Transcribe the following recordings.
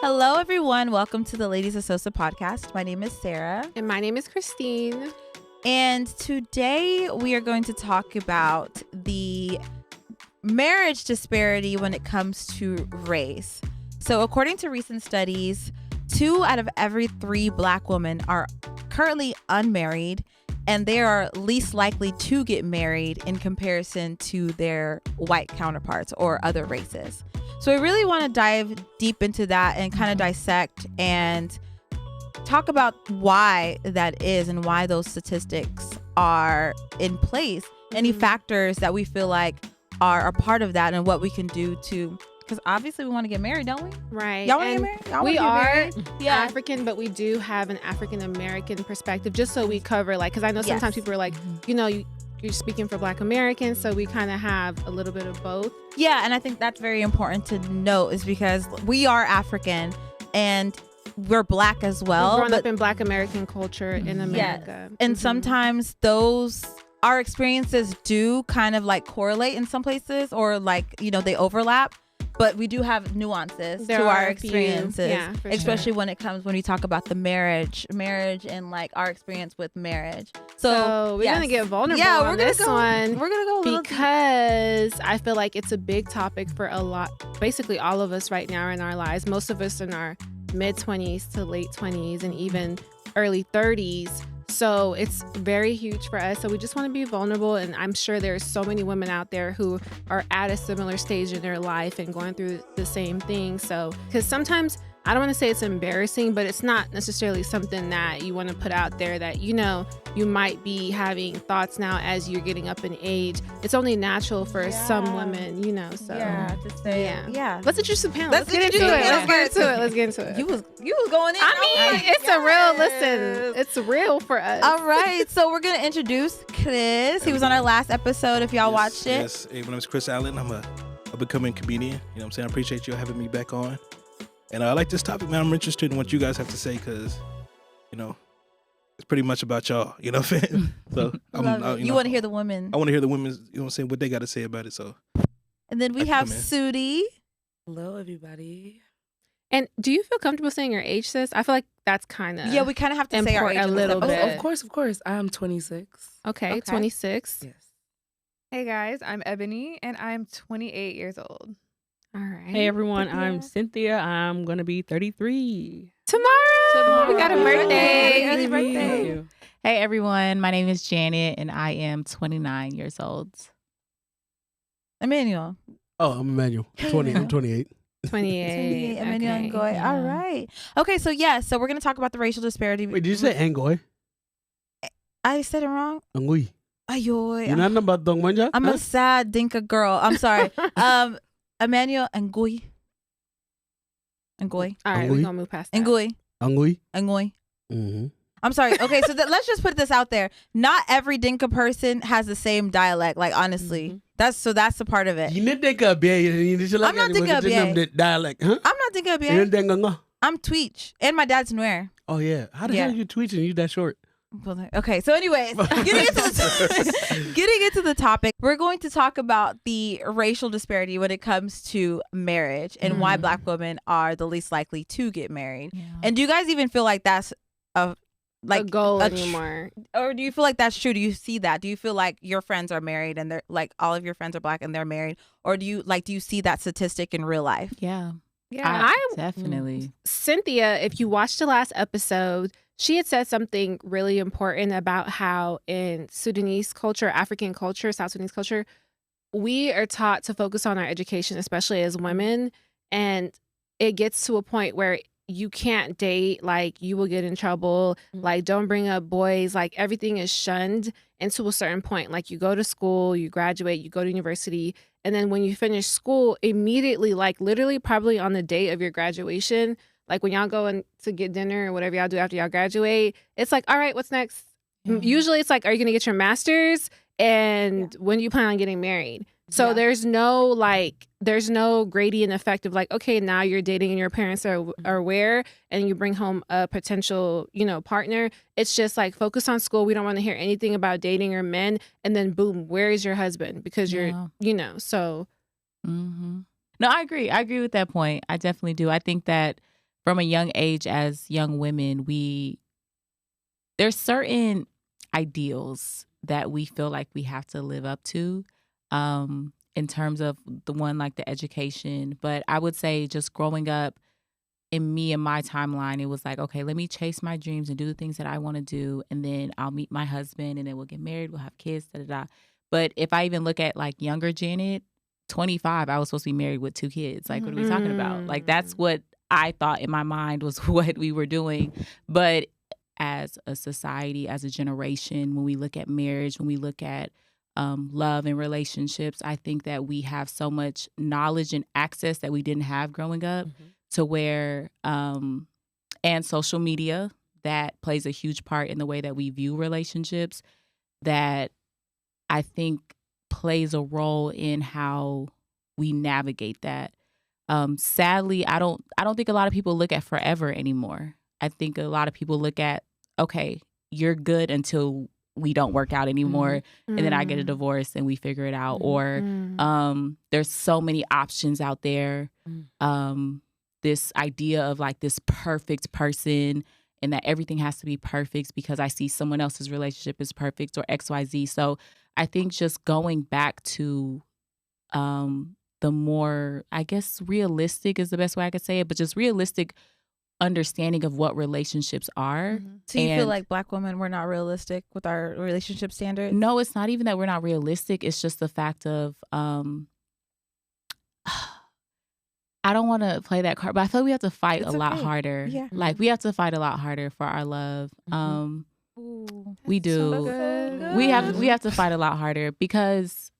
Hello, everyone. Welcome to the Ladies of Sosa podcast. My name is Sarah. And my name is Christine. And today we are going to talk about the marriage disparity when it comes to race. So according to recent studies, 2 out of every 3 Black women are currently unmarried, and they are least likely to get married in comparison to their white counterparts or other races. So I really want to dive deep into that and kind of dissect and talk about why that is and why those statistics are in place. Any factors that we feel like are a part of that and what we can do to, because obviously we want to get married, don't we? Right. Y'all want to get married? Y'all we wanna are get married? African, but we do have an African American perspective, just so we cover, like, because I know sometimes people are like, you're speaking for Black Americans, so we kind of have a little bit of both. Yeah, and I think that's very important to note, is because we are African and we're Black as well. We've grown up in Black American culture in America. Yes. And sometimes our experiences do kind of like correlate in some places, or like, they overlap. But we do have nuances to our experiences, especially when we talk about the marriage and like our experience with marriage. So we're going to get vulnerable on this one. We're going to go a little because I feel like it's a big topic for basically all of us right now in our lives. Most of us in our mid-20s to late 20s and even early 30s. So it's very huge for us. So we just want to be vulnerable. And I'm sure there's so many women out there who are at a similar stage in their life and going through the same thing. So, because sometimes, I don't want to say it's embarrassing, but it's not necessarily something that you want to put out there that, you might be having thoughts now as you're getting up in age. It's only natural for some women, so. Yeah, to say, yeah. Let's introduce the panel. Let's get into it. You was going in. It's a real listen. It's real for us. All right. So we're going to introduce Chris. He was on our last episode, if y'all watched it. Yes. Hey, my name is Chris Allen. I'm a becoming comedian. You know what I'm saying? I appreciate you having me back on. And I like this topic, man. I'm interested in what you guys have to say because, it's pretty much about y'all. You know what I'm saying? So you want to hear the women. I want to hear the women, what they got to say about it. So. And then we have Sudi. Hello, everybody. And do you feel comfortable saying your age, sis? I feel like that's kind of we kind of have to say our age a little bit. Of course. I'm 26. Okay, 26. Yes. Hey guys, I'm Ebony and I'm 28 years old. All right. Hey everyone, I'm Cynthia. I'm gonna be 33 tomorrow. We got a birthday. Early birthday. Hey everyone, my name is Janet and I am 29 years old. Emmanuel. Oh, I'm Emmanuel. I'm 28. 28. Emmanuel Okay. Ngoy. Yeah. All right. Okay, so so we're gonna talk about the racial disparity. Wait, did you say Angoy? I said it wrong. Angui. Ayoy. You're not about Dong Manja? I'm a sad Dinka girl. I'm sorry. Emmanuel Ngoy. All right, we're going to move past that. Ngoy. Angui. Mm-hmm. I'm sorry. Okay, so let's just put this out there. Not every Dinka person has the same dialect. Like, honestly. That's a part of it. You need Dinka Bay. I'm not Dinka Bay. Dialect, huh? I'm not Dinka You're Bay. Denga. I'm Tweech. And my dad's Nuer. Oh, yeah. How the hell are you tweeting? You that short? Okay, so anyways, getting into the topic, we're going to talk about the racial disparity when it comes to marriage and why Black women are the least likely to get married. Yeah. And do you guys even feel like that's a goal anymore? Or do you feel like that's true? Do you see that? Do you feel like your friends are married and they're like all of your friends are Black and they're married? Or do you see that statistic in real life? Yeah. Yeah, definitely. Cynthia, if you watched the last episode, she had said something really important about how in Sudanese culture, African culture, South Sudanese culture, we are taught to focus on our education, especially as women. And it gets to a point where you can't date, like you will get in trouble, like don't bring up boys, like everything is shunned until a certain point. Like you go to school, you graduate, you go to university, and then when you finish school, immediately, like literally probably on the day of your graduation, like when y'all go in to get dinner or whatever y'all do after y'all graduate, it's like, all right, what's next? Usually it's like, are you going to get your master's? And when do you plan on getting married? So there's no gradient effect of like, okay, now you're dating and your parents are aware and you bring home a potential, partner. It's just like, focus on school. We don't want to hear anything about dating or men. And then boom, where is your husband? Because you're, so. Mm-hmm. No, I agree. I agree with that point. I definitely do. I think that from a young age as young women, there's certain ideals that we feel like we have to live up to, in terms of the one like the education. But I would say just growing up in me and my timeline, it was like, okay, let me chase my dreams and do the things that I want to do, and then I'll meet my husband, and then we'll get married, we'll have kids, da da da. But if I even look at like younger Janet, 25, I was supposed to be married with 2 kids. Like, what are we talking about? Like, that's what I thought in my mind was what we were doing. But as a society, as a generation, when we look at marriage, when we look at love and relationships, I think that we have so much knowledge and access that we didn't have growing up, to where, and social media, that plays a huge part in the way that we view relationships, that I think plays a role in how we navigate that. Sadly, I don't think a lot of people look at forever anymore. I think a lot of people look at, okay, you're good until we don't work out anymore, and then I get a divorce and we figure it out. Or there's so many options out there. This idea of like this perfect person, and that everything has to be perfect because I see someone else's relationship is perfect, or XYZ. So I think just going back to the more, I guess, realistic is the best way I could say it, but just realistic understanding of what relationships are. So you feel like Black women, we're not realistic with our relationship standards? No, it's not even that we're not realistic. It's just the fact of, I don't want to play that card, but I feel like we have to fight a lot harder. Yeah. Like, we have to fight a lot harder for our love. Ooh, We do. so good. We have to fight a lot harder because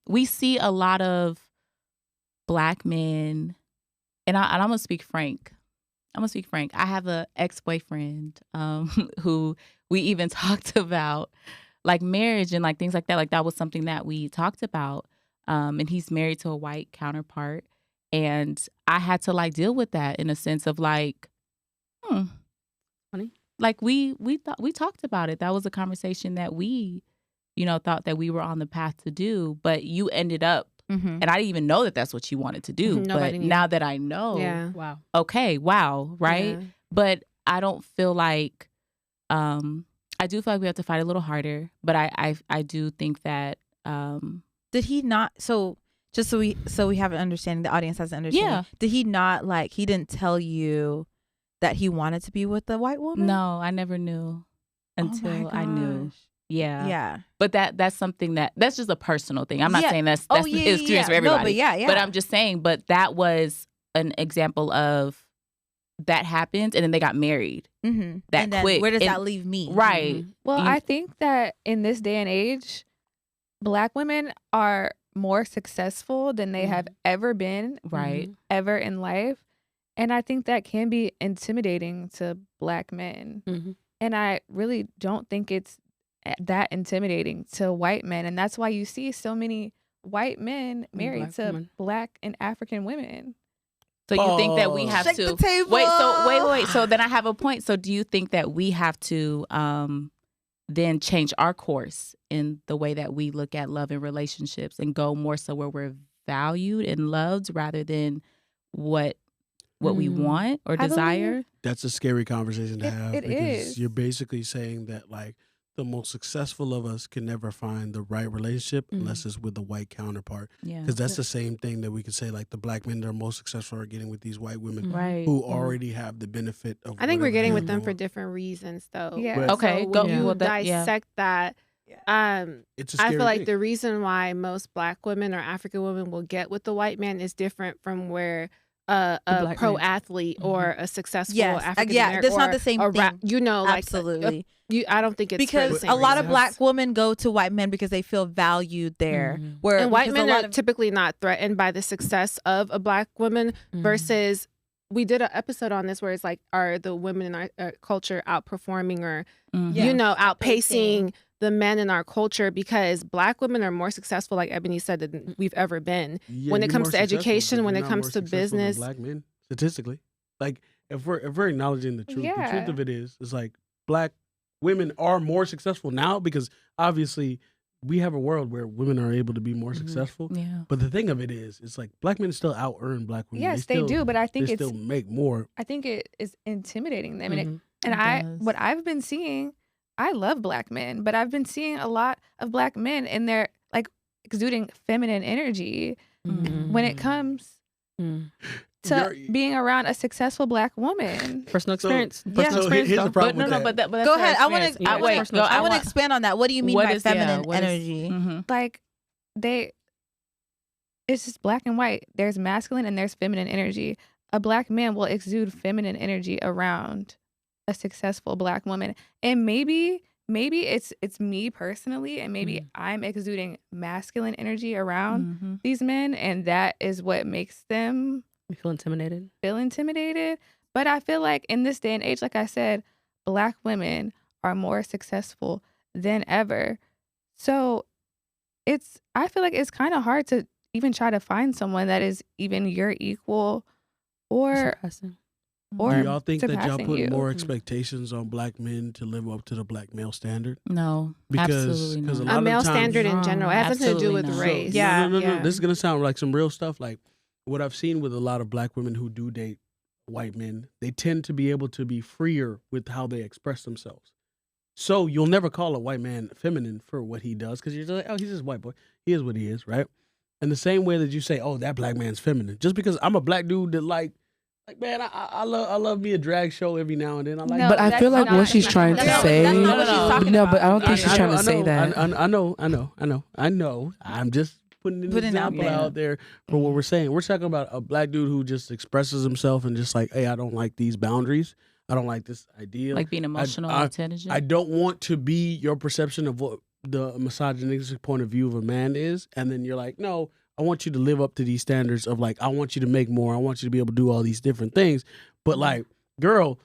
we see a lot of Black men, and I'm gonna speak frank. I have an ex-boyfriend who we even talked about like marriage and like things like that. Like, that was something that we talked about. And he's married to a white counterpart, and I had to like deal with that in a sense of like, Funny. Like we talked about it. That was a conversation that we, thought that we were on the path to do, but you ended up, and I didn't even know that that's what you wanted to do. Nobody but knew. now that I know, Wow. okay, wow, right? Yeah. But I don't feel like, I do feel like we have to fight a little harder, but I do think that, Did he not? So just so we have an understanding, the audience has an understanding. Yeah. Did he not, like, he didn't tell you that he wanted to be with the white woman? no, I never knew until I knew. Yeah. Yeah. But that's something that's just a personal thing. I'm not Yeah. saying that's Oh, the yeah, experience for yeah. everybody. No, but yeah. But I'm just saying, but that was an example of that happened, and then they got married. Mm-hmm. That and then quick. where does And- that leave me? Right. Well, You- I think that in this day and age, Black women are more successful than they have ever been, Right. ever in life. And I think that can be intimidating to Black men. Mhm. And I really don't think it's that intimidating to white men. And that's why you see so many white men married Black to women. Black and African women. So you think that we have Shake to the table. wait. So then I have a point. So do you think that we have to then change our course in the way that we look at love and relationships, and go more so where we're valued and loved rather than what we want or I believe- desire? That's a scary conversation to have it because is. you're basically saying that like the most successful of us can never find the right relationship unless it's with a white counterpart. Yeah. Because that's the same thing that we could say like the Black men that are most successful are getting with these white women Right. who already have the benefit of. I think we're whatever getting they're with them for doing. different reasons, though. Yeah. Right. Okay, So go- when you well, that- yeah. dissect that, It's a I scary feel like thing. the reason why most Black women or African women will get with the white man is different from where a black pro man. athlete or a successful Yes. African Yeah, American, that's not or the same a thing. like Absolutely. I don't think it's for the Because same a lot of reasons. Black women go to white men because they feel valued there. Where and white because men a lot are of typically not threatened by the success of a Black woman versus we did an episode on this where it's like, are the women in our culture outperforming or Yeah. outpacing the men in our culture, because Black women are more successful, like Ebony said, than we've ever been. Yeah, when it you're comes more to successful, education, but when you're it not comes more to successful than business. Black men statistically, like if we're acknowledging the truth, the Yeah. truth of it is like Black women are more successful now because obviously we have a world where women are able to be more successful. Yeah. But the thing of it is, it's like black men still out earn black women. Yes, still, they do, but I think they it's still make more. I think it is intimidating them, Mhm. what I've been seeing, I love black men, but I've been seeing a lot of black men and they're like exuding feminine energy when it comes to being around a successful black woman. Personal experience. Yeah. Personal So experience. here's the though. problem But no, with that. but that's Go her ahead. I want experience. to. Wait, go. I want to expand on that. What do you mean What by is- feminine what is- energy? Mhm. Like it's just black and white. There's masculine and there's feminine energy. A black man will exude feminine energy around a successful black woman. And maybe it's me personally, and maybe I'm exuding masculine energy around these men, and that is what makes them You feel intimidated. feel intimidated. But I feel like in this day and age, like I said, black women are more successful than ever. So I feel like it's kind of hard to even try to find someone that is even your equal or Surpassing. Do y'all think that y'all surpassing put you. more expectations on black men to live up to the black male standard? No, Because absolutely a not. lot A of male times- standard in general. It has nothing to do Absolutely with not. race. Yeah, no. yeah. This is gonna sound like some real stuff. Like what I've seen with a lot of black women who do date white men, they tend to be able to be freer with how they express themselves. So you'll never call a white man feminine for what he does because you're just like, oh, he's just a white boy. He is what he is, right? In the same way that you say, oh, that black man's feminine, just because I'm a black dude that like man, I love me a drag show every now and then. I like, No, But I feel like that's what not- she's trying to No, say. that's not what she's talking No, about. but I don't think she's trying to I say know, that. I know. I'm just putting an Putting it out example there. out there for what we're saying. We're talking about a black dude who just expresses himself and just like, hey, I don't like these boundaries. I don't like this idea. Like being emotional, I- intelligent. I don't want to be your perception of what the misogynistic point of view of a man is. And then you're like, no, I want you to live up to these standards of like, I want you to make more. I want you to be able to do all these different things. But like, girl,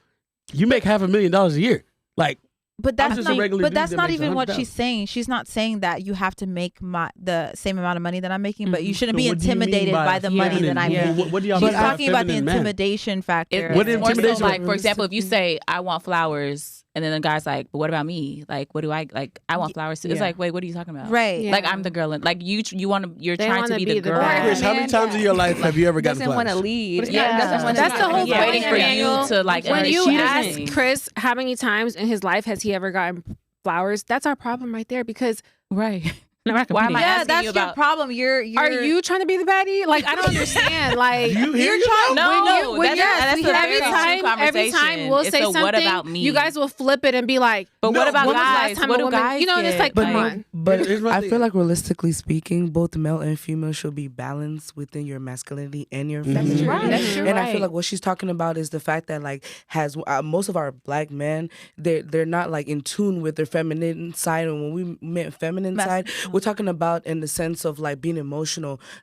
you make $500,000 a year. Like, But I'm that's just a not. regular But dude that's that not makes even what 100,000. she's saying. She's not saying that you have to make the same amount of money that I'm making, but you shouldn't So be what do you mean intimidated by the money feminine? that I'm Yeah. making. What do y'all She's mean by talking about the feminine man? intimidation factor. What It's more so intimidation- like, for example, if you say, I want flowers, and then the guy's like, but what about me? Like, what do I like? I want flowers too. It's Yeah. like, wait, what are you talking about? Right. Yeah. Like, I'm the girl. Like, you're They trying to wanna be be the the girl. girl. Chris, how many Man, times in your life have you ever gotten doesn't want to flowers? lead. Yeah. Doesn't wanna That's the whole lead. point, Waiting for Daniel. you to like. When you she ask doesn't. Chris how many times in his life has he ever gotten flowers, that's our problem right there. Because Right. No, we're not Why am I competing. Yeah, asking that's you your about? problem. You're are you trying to be the baddie? Like, I don't understand. Like, Do you hear You're yourself? trying- No, when that's we a have very true every conversation. time we'll It's say a something, what about me? you guys will flip it and be like, But No, what about when was the last guys? time What a do woman- guys you know, and it's get? like, But come no, on. but Here's my I thing. feel like realistically speaking, both male and female should be balanced within your masculinity and your femininity. right. That's true. And I feel Right. like what she's talking about is the fact that like has most of our black men they're not like in tune with their feminine side. And when we meant feminine side, we're talking about in the sense of like being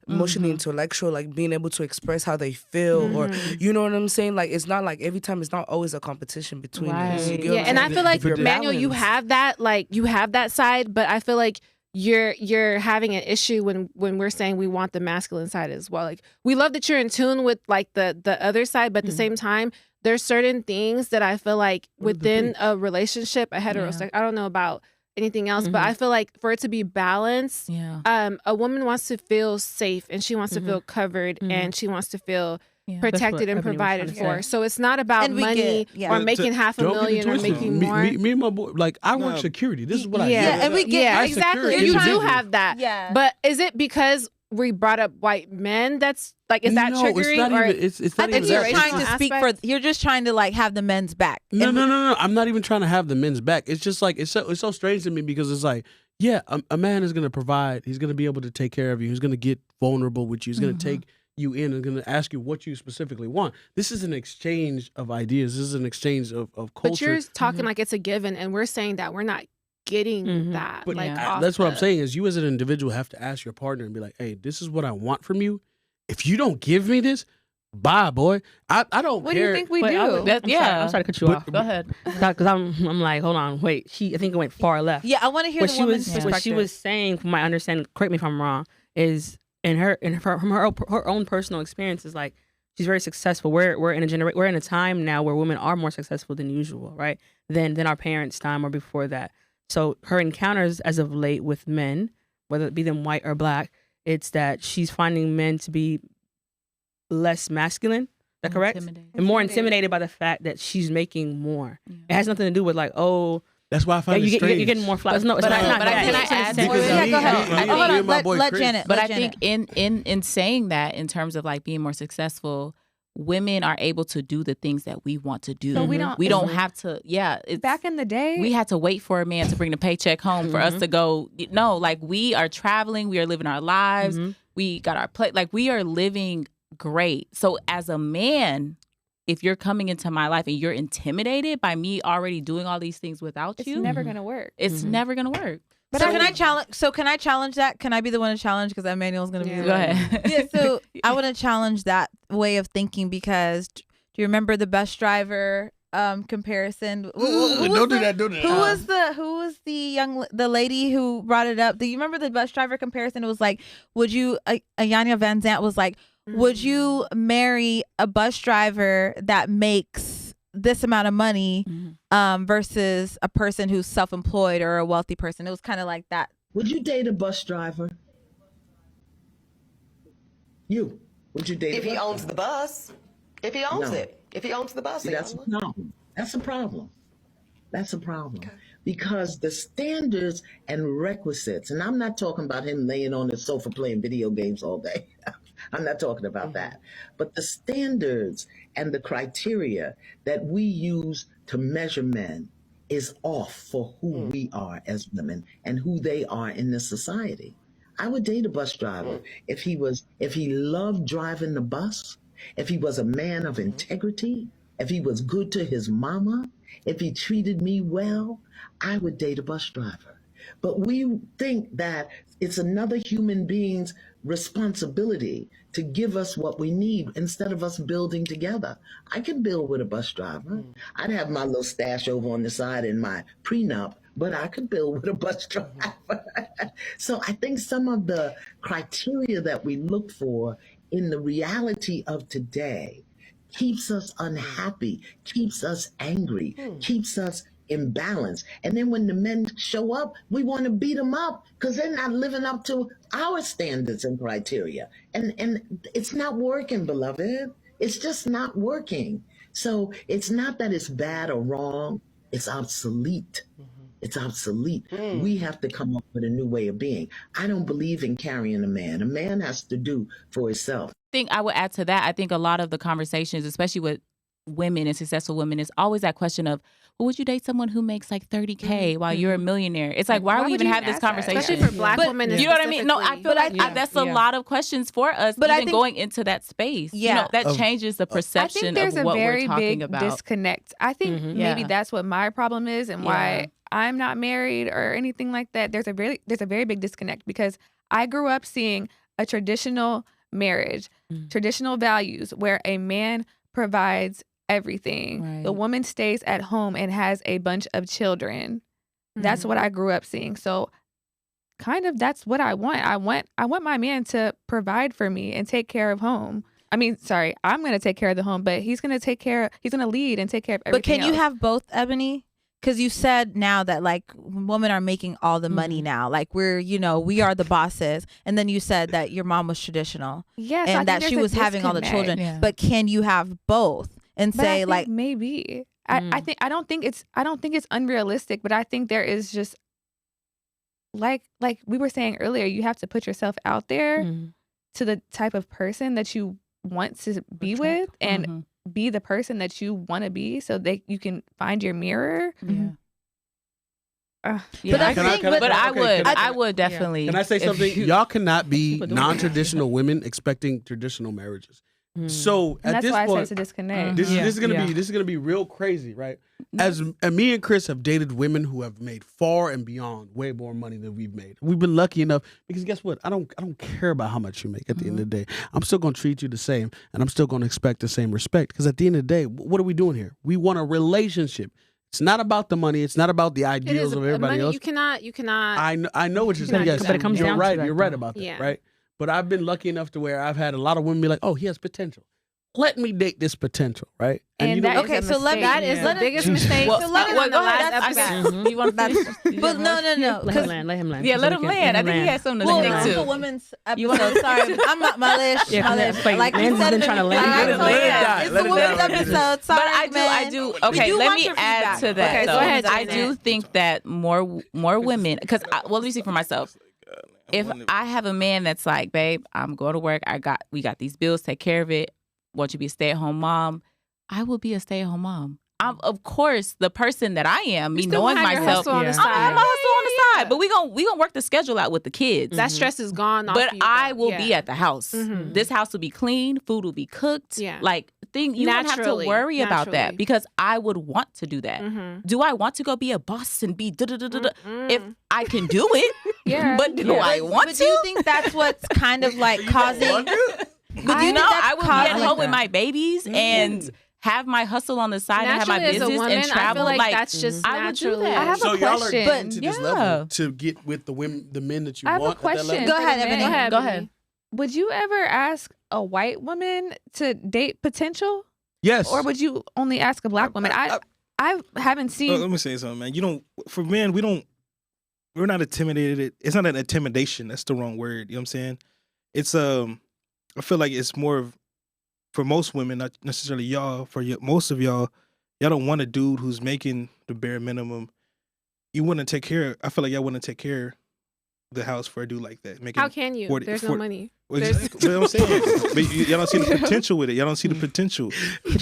emotionally intellectual, like being able to express how they feel, or you know what I'm saying. Like it's not like every time it's not always a competition between us. You Right. get what Yeah, I'm and I saying? feel like If you're Manuel, you balanced. have that, like you have that side, but I feel like you're having an issue when we're saying we want the masculine side as well. Like we love that you're in tune with like the other side, but at the same time, there's certain things that I feel like within a relationship, a heterosexual, I don't know about anything else, but I feel like for it to be balanced, Yeah. a woman wants to feel safe and she wants to feel covered and she wants to feel Yeah. protected and Ebony was provided trying to for. say. So it's not about And we money get- yeah. or But making half a Don't get it million or twisted. making Me- more. Me and my boy, like I work security. This is what I do. Yeah, and we get- yeah, I exactly. secure You do individuals. have that. Yeah. But is it because we brought up white men that's like, is that No, triggering? it's not or even. It's I not think even you're that. trying It's to just- speak aspect? for. You're just trying to like have the men's back. No, And- no. I'm not even trying to have the men's back. It's just like it's so strange to me because it's like, yeah, a man is gonna provide. He's gonna be able to take care of you. He's gonna get vulnerable with you. He's gonna take you in and gonna ask you what you specifically want. This is an exchange of ideas. This is an exchange of culture. But you're talking like it's a given, and we're saying that we're not getting that. But like Yeah. off that's what I'm the- saying is you as an individual have to ask your partner and be like, hey, this is what I want from you. If you don't give me this, bye, boy. I don't What care. do you think we Wait, do? I'm sorry to cut you But- off. Go ahead. Because I'm like, hold on, wait. I think it went far left. Yeah, I want to hear What the she woman's was perspective. what she was saying, from my understanding, correct me if I'm wrong, is from her own personal experiences, like she's very successful. We're in a time now where women are more successful than usual, right? Than our parents' time or before that. So her encounters as of late with men, whether it be them white or black, it's that she's finding men to be less masculine. Is that correct? And more intimidated by the fact that she's making more. Yeah. It has nothing to do with like, oh, That's why I find it strange. you're getting more flowers. No, it's not. But that. can I add to Because it? me- go ahead. me- me- Hold me on. and my boy Let Chris- Janet. But let I Janet. think in saying that, in terms of like being more successful, women are able to do the things that we want to do. So we don't have to. Yeah, it's, back in the day, we had to wait for a man to bring the paycheck home for us to go. No, like we are traveling, we are living our lives. We got our plate. Like we are living great. So as a man, if you're coming into my life and you're intimidated by me already doing all these things without it's you, never gonna work. it's never gonna work. But can I challenge? So can I challenge that? Can I be the one to challenge? Because Emmanuel's going to be. Yeah. The Go one. ahead. Yeah. So I want to challenge that way of thinking because do you remember the bus driver comparison? Don't do that. Don't do that. Who was the lady who brought it up? Do you remember the bus driver comparison? It was like, would you? Ayanya Van Zant was like, would you marry a bus driver that makes this amount of money versus a person who's self-employed or a wealthy person? It was kind of like that. Would you date a bus driver? Would you date If a he bus owns the bus, if he owns No. it, if he owns the bus, See, he that's a owns it. problem. That's a problem. That's a problem. Because the standards and requisites, and I'm not talking about him laying on his sofa playing video games all day. I'm not talking about that. But the standards and the criteria that we use to measure men is off for who we are as women and who they are in this society. I would date a bus driver if he loved driving the bus, if he was a man of integrity, if he was good to his mama, if he treated me well, I would date a bus driver. But we think that it's another human being's responsibility to give us what we need instead of us building together. I can build with a bus driver. I'd have my little stash over on the side in my prenup, but I could build with a bus driver. So I think some of the criteria that we look for in the reality of today keeps us unhappy, keeps us angry, keeps us imbalance. And then when the men show up, we want to beat them up because they're not living up to our standards and criteria. And it's not working, beloved. It's just not working. So it's not that it's bad or wrong. It's obsolete. It's obsolete. We have to come up with a new way of being. I don't believe in carrying a man. A man has to do for himself. I think I would add to that. I think a lot of the conversations, especially with women and successful women, is always that question of, well, would you date someone who makes like $30K while you're a millionaire? It's like, why are we even having this conversation? Especially for black women. You know what I mean? No, I feel like that's a lot of questions for us, But I even think- going into that space. Yeah. You know, that changes the I perception think there's of a what very we're talking big about. disconnect. I think maybe Yeah. that's what my problem is and why I'm not married or anything like that. There's a very big disconnect because I grew up seeing a traditional marriage, traditional values where a man provides everything. Right. The woman stays at home and has a bunch of children. That's what I grew up seeing. So kind of that's what I want. I want my man to provide for me and take care of home. I mean, sorry, I'm going to take care of the home, but he's going to lead and take care of everything But can you else. have both, Ebony? Because you said now that like women are making all the money now. Like we are the bosses. And then you said that your mom was traditional Yes, I and think that she there's a was having all the disconnect. children. Yeah. But can you have both and But I say think like, maybe I don't think it's unrealistic, but I think there is just like we were saying earlier, you have to put yourself out there to the type of person that you want to be with and be the person that you want to be so that you can find your mirror. Yeah. But I Can I- think, can I- but okay, I would. can I would definitely. Can I say if something? you- Y'all cannot be People do. non-traditional women expecting traditional marriages. So And at that's this why I said point, it's a disconnect. this is gonna Yeah. be real crazy, right? As and me and Chris have dated women who have made far and beyond way more money than we've made. We've been lucky enough because guess what? I don't care about how much you make at the end of the day. I'm still gonna treat you the same, and I'm still gonna expect the same respect. Because at the end of the day, what are we doing here? We want a relationship. It's not about the money. It's not about the ideals of everybody else. You cannot. I know what you're saying. Yes, but it comes you're down to right. that, You're right though. about that, Yeah. right? But I've been lucky enough to where I've had a lot of women be like, "Oh, he has potential." let me date this potential, right? And you know, that is Okay, a so let me- mistake. That is Let the us- biggest mistake. Well, So well, let it go on the ahead. last episode. You want to But no. Let him 'cause- land. Let him land. Yeah, So let we him can- land. I think he land. has something to Well, say this is a too. women's You wanna- episode. Sorry, I'm not Malish. Yeah, Malish. like, Like you Lance has said been it trying to in- land. Like, Let it die. It's Let a it women's die. episode. Sorry, But I do. We Okay, do let want me your add feedback. to that. Okay, though. go ahead, I Janet. do think that more women, because well, let me speak for myself. If I have a man that's like, babe, I'm going to work. We got these bills. Take care of it. Want you to be a stay-at-home mom? I will be a stay-at-home mom. I'm, of course, the person that I am, me You still knowing have your myself. hustle on the I'm gonna have side. my hustle on the side, but we gonna work the schedule out with the kids. That stress is gone. Off But you, I though. will Yeah. be at the house. Mhm. This house will be clean. Food will be cooked. Yeah. Like you don't have to Naturally. worry about that Naturally. because I would want to do that. Mhm. Do I want to go be a boss and be da da da da da? Mm-mm. If I can do it, Yeah. but do I want But to? do you think that's what's kind of like causing? But you know, that's I will be at causing- home with my babies and have my hustle on the side and have my Naturally, as a business woman, and travel. I feel like that's just I would do naturally. that. I have so a y'all are question. getting to this Yeah. level to get with the women, the men that you I have a want. At that question. level? Go for ahead, the men. Ebony. Go ahead. Go Ebony. ahead. Would you ever ask a white woman to date potential, Yes. or would you only ask a black woman? I haven't seen. Let me say something, man. You don't. For men, we're not intimidated. It's not an intimidation. That's the wrong word. You know what I'm saying? It's I feel like it's more of, for most women, not necessarily y'all. Most of y'all don't want a dude who's making the bare minimum. You wouldn't take care. I feel like y'all wouldn't take care of the house for a dude like that. Making How can you? 40 There's no 40 money. Well, There's- exactly. But I'm saying, but y'all don't see the potential with it. Y'all don't see the potential.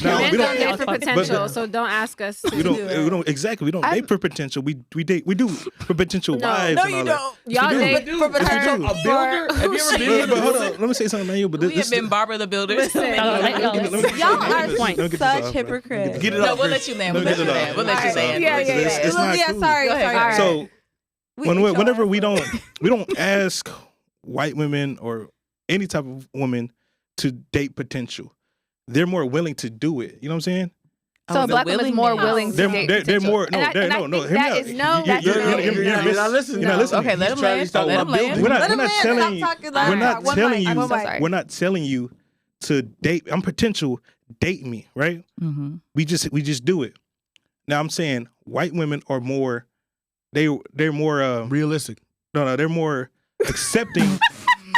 Now, Men we don't don't. date for potential, so don't ask us to We don't. do We it. don't exactly. We don't date for potential. We date. We do for potential No. wives. No, and you all don't. Y'all we do. date For Yes, we potential. do. A builder? Have you ever been? But hold on. Let me say something, man. But We this, have been Barbara the Builder. Listen. Y'all are such hypocrites. Get it No, off we'll first. let you land. Let We'll me let get you it land. off. We'll let you land. Yeah, yeah, It's- yeah. it's not Yeah, cool. sorry. Go ahead. So whenever we don't. don't ask white women or any type of woman to date potential, they're more willing to do it. You know what I'm saying? So a black woman's more willing to They're date they're potential. more And I no. think Hear me that out. is no. That's You're no. not listening. You're not listening. Okay, let him land. talking Let about him land. building. We're not Let him telling land. you. Stop talking like We're not that. One telling mic. you. I'm so sorry. We're not telling you to date. I'm potential. Date me, right? Mm-hmm. We just do it. Now I'm saying white women are more. They're more. Realistic. No, they're more accepting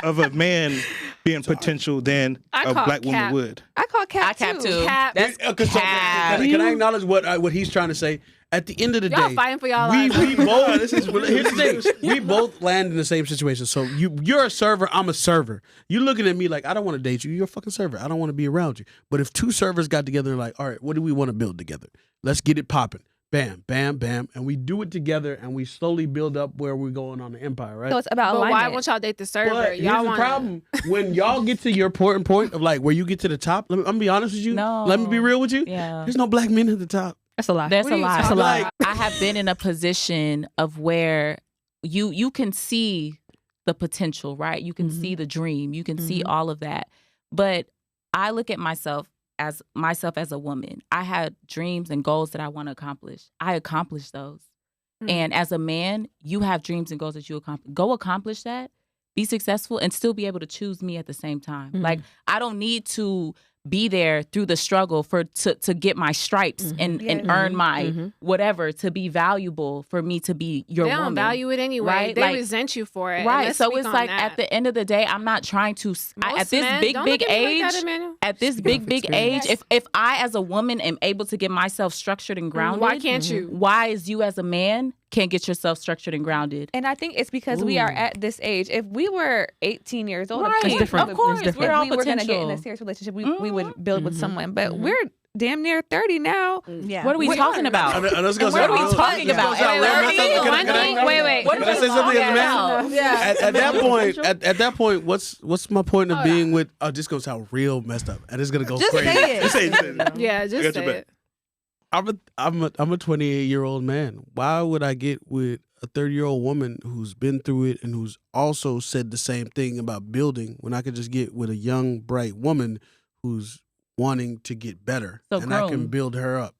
of a man being potential than I a call black woman cap. would. I call cap I cap too. too. Cap. That's cap. Can I acknowledge what he's trying to say? At the end of the Y'all day, fighting for y'all we lives. both. Here's the thing. We both land in the same situation. So you're a server. I'm a server. You're looking at me like I don't want to date you. You're a fucking server. I don't want to be around you. But if two servers got together and like, all right, what do we want to build together? Let's get it popping. Bam, bam, bam, and we do it together, and we slowly build up where we're going on the empire, right? So it's about But alignment. why won't y'all date the server? But Y'all here's the want problem: when y'all get to your important point of like where you get to the top. I'm gonna be honest with you. No. Let me be real with you. Yeah. There's no black men at the top. That's a lie. That's What a are you lie. talking That's a lie. about? I have been in a position of where you can see the potential, right? You can see the dream. You can see all of that. But I look at myself as a woman. I had dreams and goals that I want to accomplish. I accomplished those. And as a man, you have dreams and goals that you accomplish. Go accomplish that, be successful, and still be able to choose me at the same time. Like, I don't need to be there through the struggle to get my stripes and earn my whatever, to be valuable for me to be your They woman. don't value it anyway. Right? They Like, resent you for it. Right. Let's So speak it's on like that. at the end of the day, I'm not trying to at Most this men- big don't big look at me age. like that, Emmanuel. At this big big age, if I as a woman am able to get myself structured and grounded, Why can't you? Why is you as a man can't get yourself structured and grounded? And I think it's because we are at this age. If we were 18 years old, Right. it's different. Of course, If we're all we were going to get in a potential. serious relationship, we would build with someone. But we're damn near 30 now. Yeah. What are we talking about? Let's go. What are we talking about? Wait. What Can I say something as a man? Yeah. At that point, what's my point of being with? Oh, this gonna sound real messed up, and it's gonna go Just crazy. say it. Just say it. Yeah, I just got say your back. it. I'm a 28-year-old man. Why would I get with a 30-year-old woman who's been through it and who's also said the same thing about building when I could just get with a young, bright woman who's wanting to get better So and I can groom. build her up?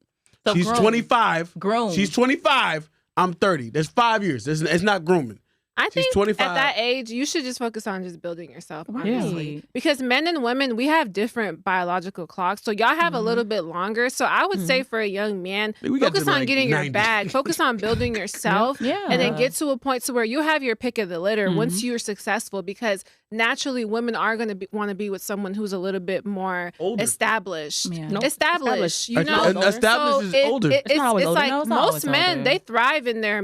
So She's groom. 25. Groom. She's 25. I'm 30. That's 5 years. It's not grooming. I She's think 25. at that age, you should just focus on just building yourself, honestly. Right. Because men and women, we have different biological clocks. So y'all have a little bit longer. So I would say for a young man, We got focus to, on like, getting 90. your bag, focus on building yourself, Yeah. and then get to a point to where you have your pick of the litter once you're successful. Because naturally, women are going to want to be with someone who's a little bit more Older. established. Yeah. Nope. Established, you know? And established is older. It's not always older. like No, it's not always most men, older. they thrive in their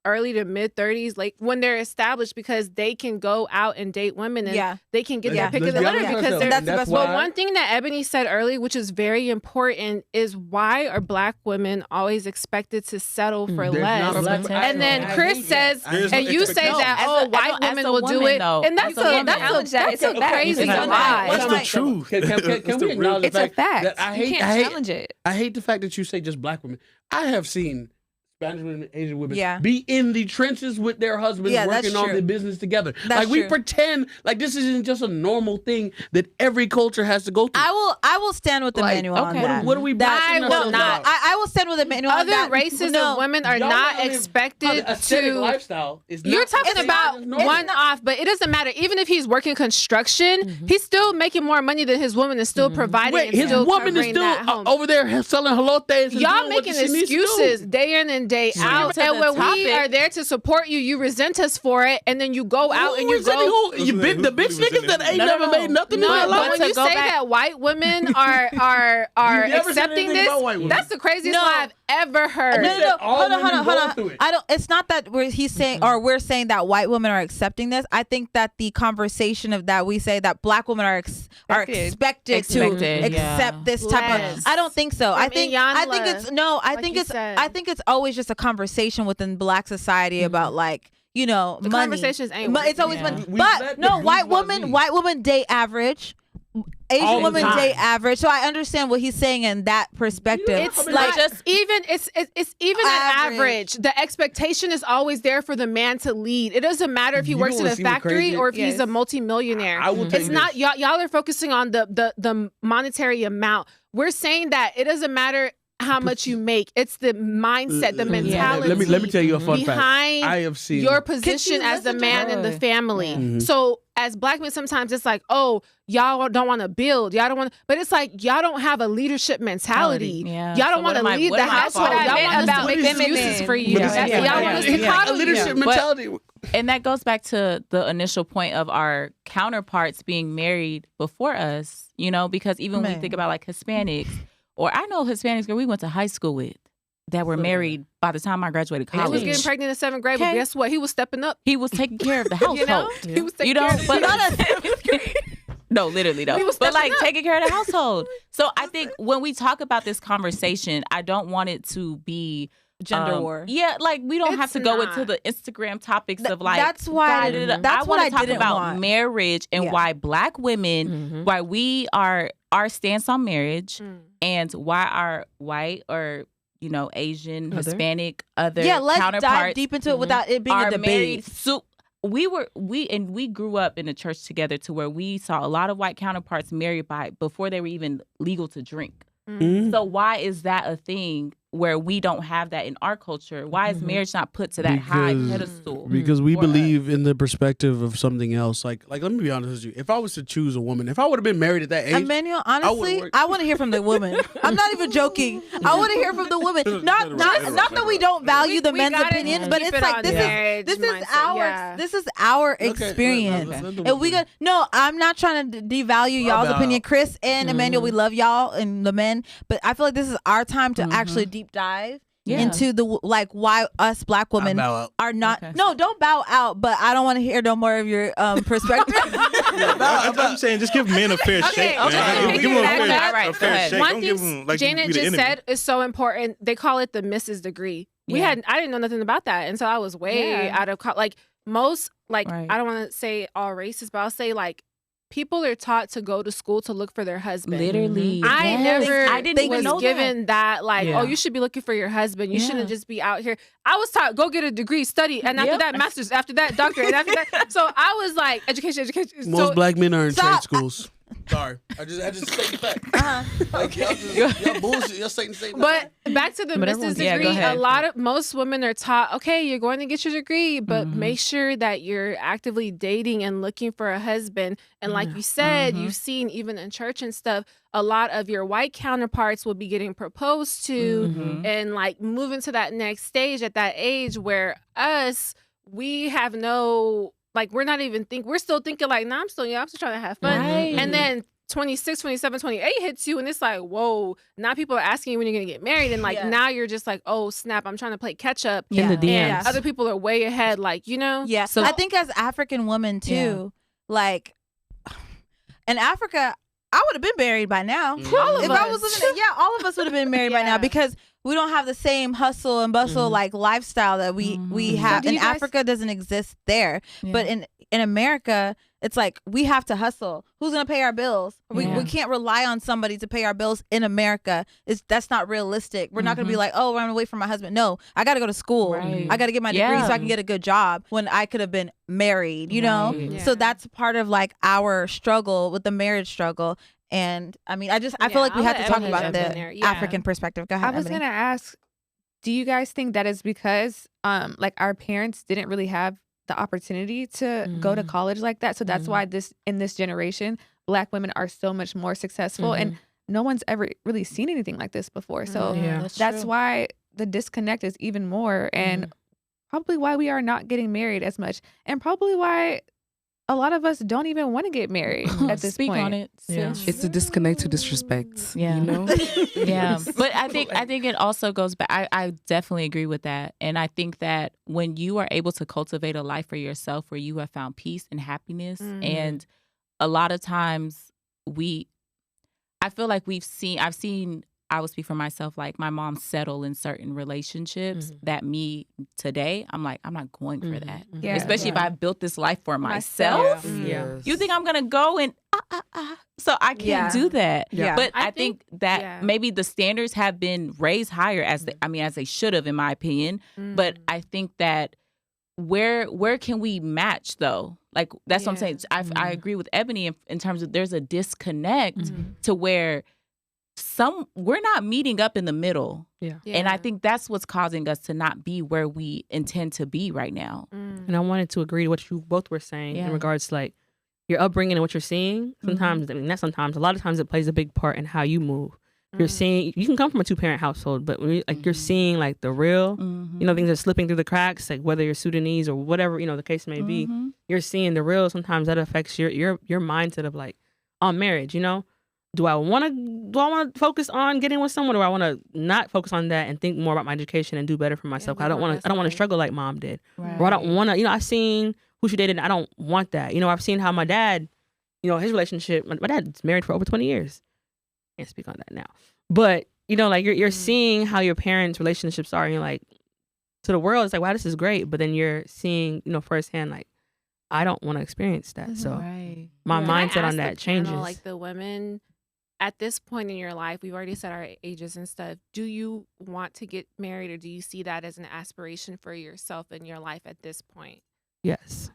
early to mid 30s, like when they're established, because they can go out and date women and they can get their pick of the litter because they're. That's the best But way. one thing that Ebony said earlier, which is very important, is why are Black women always expected to settle for There's less? not black- And then I Chris hate says, that. There's no and you say expectation. that, white as women a will do woman, it, though, and that's as a woman. that's a crazy It's a lie. fact. That's the truth. Can That's we the acknowledge the It's a fact fact. that I You hate, can't I hate, challenge it. I hate the fact that you say just Black women. I have seen Spanish women, Asian women Yeah. be in the trenches with their husbands Yeah, that's working on true. the business together. That's like we true. pretend like this isn't just a normal thing that every culture has to go through. I will stand with Like, Emmanuel on okay. that. What are we That- bashing I will ourselves not. about? I will stand with Emmanuel on Other that. races No. of women are Y'all not live expected the aesthetic to. lifestyle is You're not talking something about that is normal. one off, but it doesn't matter. Even if he's working construction, he's still making more money than his woman and still providing Wait, and his still woman is covering still that home. over there selling jalotes. And Y'all doing what making she needs to do. excuses day in and day out, to and the when we topic. are there to support you, you resent us for it, and then you go out and you Who's in go. who? You big, the bitch Who's in niggas that it? ain't No, never no. made nothing in No, their but life. when to you go say back- that white women are You never said accepting anything this, about white women. that's the craziest No. lie I've ever heard. No, said no, no. all Hold on, women hold go on. through it. I don't. It's not that he's saying or we're saying that white women are accepting this. I think that the conversation of that we say that Black women are expected to Expected, yeah. accept this type Less. of. I don't think so. I From think Iyanla, it's no. I like think you it's said. I think it's always just a conversation within Black society about like. You know, The money. conversations ain't It's always working. money. We But let no, the white bourgeoisie. women date average. Asian All the women time. date average. So I understand what he's saying in that perspective. It's I mean, like just- it's even at Average. average. The expectation is always there for the man to lead. It doesn't matter if he You works know in a what's even factory crazy? or if he's Yes. a multimillionaire. I will tell It's you not this. y'all are focusing on the monetary amount. We're saying that it doesn't matter how much you make. It's the mindset, the mentality. Let me tell you a fun fact. behind I have seen your position as the listen to man in the her? family. Mhm. So as Black men, sometimes it's like, oh, y'all don't want to build, y'all don't want, but it's like y'all don't have a leadership mentality. Yeah. Y'all So don't want what to am I- lead what the am I household. following? Y'all What want us to is make feminine? excuses for you. But it's- Y'all want us to coddle a leadership you. mentality. And that goes back to the initial point of our counterparts being married before us, you know, because even when we Man. think about like Hispanics, or I know Hispanics girl we went to high school with that were married by the time I graduated He was college. getting pregnant in 7th grade, but Okay. guess what? He was stepping up. He was taking care of the household. You know, he was taking You know, care of but the no, literally though. He was But stepping like up. taking care of the household. So I think when we talk about this conversation, I don't want it to be Gender war. Yeah, like we don't have It's to go not. into the Instagram topics of like that's why da-da-da-da. that's what wanna I talk didn't about want. marriage and Yeah. why Black women, why we are our stance on marriage, and why our white or you know Asian, Other. Hispanic, other Yeah, let's dive counterparts deep into it without it being are a debate. married. So we grew up in a church together to where we saw a lot of white counterparts married by before they were even legal to drink. Mhm. So why is that a thing where we don't have that in our culture? Why is marriage not put to that high pedestal? Because we for believe in the perspective of something else. Like let me be honest with you. If I was to choose a woman, if I would have been married at that age, Emmanuel, honestly, work. I want to hear from the woman. I'm not even joking. I want to hear from the woman. Not that we don't value the We men's gotta opinions, but keep it's it like on this marriage is mindset, yeah. this is our Okay, experience. let them And we do got no. I'm not trying to devalue y'all's about- opinion, Chris and Emmanuel. We love y'all and the men, but I feel like this is our time to actually deep dive. Yeah. Into the like why us Black women bow out. are not Okay. no don't bow out, but I don't want to hear no more of your perspective. I'm saying just give men a fair shake, man. okay. Give them a All fair, right, a go fair ahead. shake. One Don't give thing them like Janet you be the just enemy. said is so important. They call it the Mrs. degree. Yeah. I didn't know nothing about that until I was way Yeah. out of like most like Right. I don't want to say all races, but I'll say like people are taught to go to school to look for their husband. Literally, I yes. never I didn't even was know given that like, Yeah. oh, you should be looking for your husband. You Yeah. shouldn't just be out here. I was taught, go get a degree, study, and after Yep. that, master's, after that, doctorate, and after that. So I was like, education. Most So black men are in trade Stop. schools. Sorry, I just state the fact. Like y'all bullshit. Y'all stating the But back to the business yeah, go degree, ahead. most women are taught, okay, you're going to get your degree, but make sure that you're actively dating and looking for a husband. And like you said, you've seen even in church and stuff, a lot of your white counterparts will be getting proposed to and like moving to that next stage at that age where we have no, like, we're not even we're still thinking like, nah, I'm still young, I'm still trying to have fun. Right. And then 26, 27, 28 hits you and it's like, whoa, now people are asking you when you're going to get married. And like, now you're just like, oh, snap, I'm trying to play catch up. In the DMs. And other people are way ahead, like, you know? Yeah. So I think as African women too, like in Africa, I would have been married by now. If I was living all of us would have been married by now because we don't have the same hustle and bustle like lifestyle that we have. In Africa doesn't exist there. But in America, it's like we have to hustle. Who's gonna pay our bills? We can't rely on somebody to pay our bills in America. That's not realistic. We're not gonna be like, oh, we're gonna wait for my husband. No, I gotta go to school. I gotta get my degree so I can get a good job when I could have been married, you know? Yeah. So that's part of like our struggle with the marriage struggle. And I mean, I feel like we have to talk about the African perspective. Go ahead. I was going to ask, do you guys think that is because like our parents didn't really have the opportunity to go to college like that? So that's why in this generation, Black women are so much more successful and no one's ever really seen anything like this before. So that's why the disconnect is even more and probably why we are not getting married as much and probably why a lot of us don't even want to get married at this Speak point. on it. It's a disconnect to disrespect. Yeah. You know? Yeah. But I think it also goes back. I definitely agree with that. And I think that when you are able to cultivate a life for yourself where you have found peace and happiness, and a lot of times I feel like I will speak for myself, like my mom settle in certain relationships that me today, I'm like, I'm not going for that. Yeah. Especially if I built this life for myself. You think I'm going to go and, so I can't do that. Yeah. But I think that maybe the standards have been raised higher as they should have, in my opinion. But I think that where can we match though? Like, that's what I'm saying. I agree with Ebony in terms of there's a disconnect to where we're not meeting up in the middle. And I think that's what's causing us to not be where we intend to be right now. And I wanted to agree to what you both were saying in regards to like your upbringing and what you're seeing. Sometimes, I mean, not sometimes, a lot of times it plays a big part in how you move. You're seeing, you can come from a 2-parent household, but when you're seeing like the real, you know, things are slipping through the cracks, like whether you're Sudanese or whatever, you know, the case may be, you're seeing the real. Sometimes that affects your mindset of like, on marriage, you know? Do I want to focus on getting with someone, or I want to not focus on that and think more about my education and do better for myself? I don't want to struggle like mom did, or I don't want to. You know, I've seen who she dated, and I don't want that. You know, I've seen how my dad, you know, his relationship. My dad's married for over 20 years. Can't speak on that now, but you know, like you're seeing how your parents' relationships are, and you're like, to the world, it's like, wow, this is great, but then you're seeing, you know, firsthand, like, I don't want to experience that. So my mindset on that changes. Like the women. At this point in your life, we've already said our ages and stuff. Do you want to get married, or do you see that as an aspiration for yourself in your life at this point? Yes.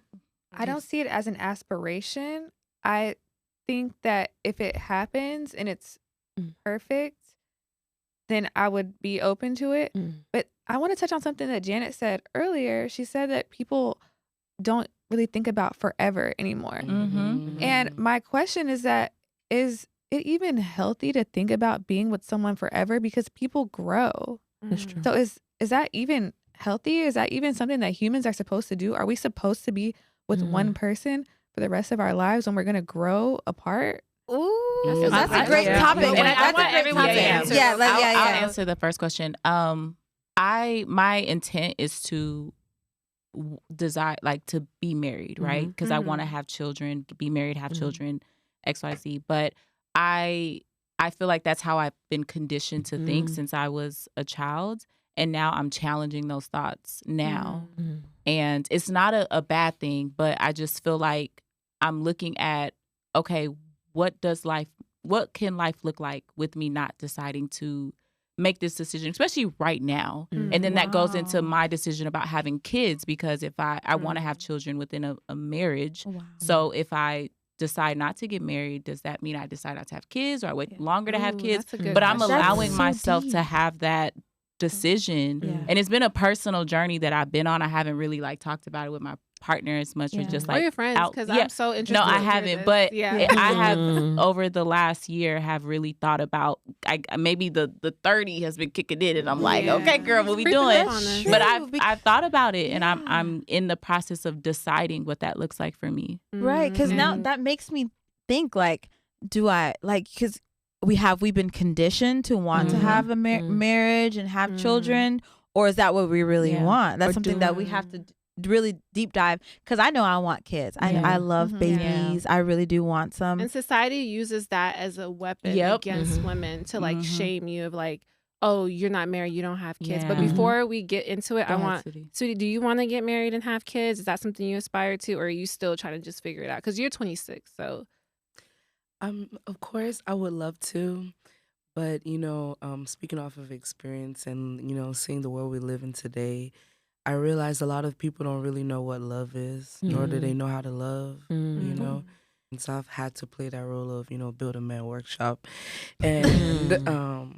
I don't see it as an aspiration. I think that if it happens and it's perfect, then I would be open to it. But I want to touch on something that Janet said earlier. She said that people don't really think about forever anymore. And my question is that, is it even healthy to think about being with someone forever? Because people grow. That's true. So is that even healthy? Is that even something that humans are supposed to do? Are we supposed to be with one person for the rest of our lives when we're going to grow apart? Ooh, that's a great topic. And I want everyone to answer. I'll answer the first question. My intent is to desire, like, to be married, right? Because I want to have children, be married, have children, XYZ. But I feel like that's how I've been conditioned to think since I was a child. And now I'm challenging those thoughts now. And it's not a bad thing, but I just feel like I'm looking at, okay, what can life look like with me not deciding to make this decision, especially right now. And then that goes into my decision about having kids, because if I want to have children within a marriage. So if I decide not to get married, does that mean I decide not to have kids, or I wait longer to have Ooh, kids? that's a good But I'm question. allowing That's so myself to deep. have that decision. Yeah. And it's been a personal journey that I've been on. I haven't really like talked about it with my partner as much, or just Or like your friends, out. because Yeah. I'm so interested. No, I to hear haven't. this. But yeah. I have over the last year have really thought about. Maybe the 30 has been kicking in, and I'm like, Yeah. okay, girl, what we Creeping doing? up on us. But True, I've thought about it, and Yeah. I'm in the process of deciding what that looks like for me. Right, because now Mhm. that makes me think, like, do I, like, because we've been conditioned to want to have a marriage and have children, or is that what we really Yeah. want? That's Or something do- that we have to really deep dive, because I know I want kids. I love Mhm. babies. I really do want some. And society uses that as a weapon Yep. against women to like Mhm. shame you of like, oh, you're not married, you don't have kids. But Yeah. before we get into it, Go I ahead, want, Sweetie. Sweetie, do you want to get married and have kids? Is that something you aspire to, or are you still trying to just figure it out? Because you're 26, so. Of course, I would love to, but speaking off of experience and seeing the world we live in today, I realize a lot of people don't really know what love is, nor do they know how to love. And so I've had to play that role of build a man workshop, and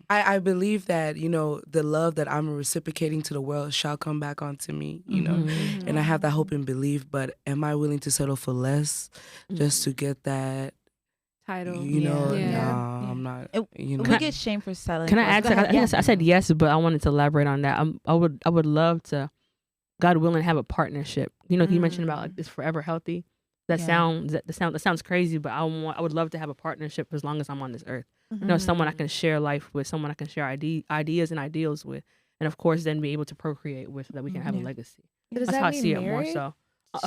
I believe that the love that I'm reciprocating to the world shall come back onto me. And I have that hope and belief. But am I willing to settle for less just to get that? Title. Nah, I'm not. We get shamed for settling. Can I for- add? Go I ahead. think I said yes, but I wanted to elaborate on that. I would love to, God willing, have a partnership. You mentioned about like this forever healthy. That sounds crazy, but I would love to have a partnership as long as I'm on this earth. Someone I can share life with, someone I can share ideas and ideals with, and of course then be able to procreate with, so that we can have a legacy. Does That's that how I mean see it more married? so.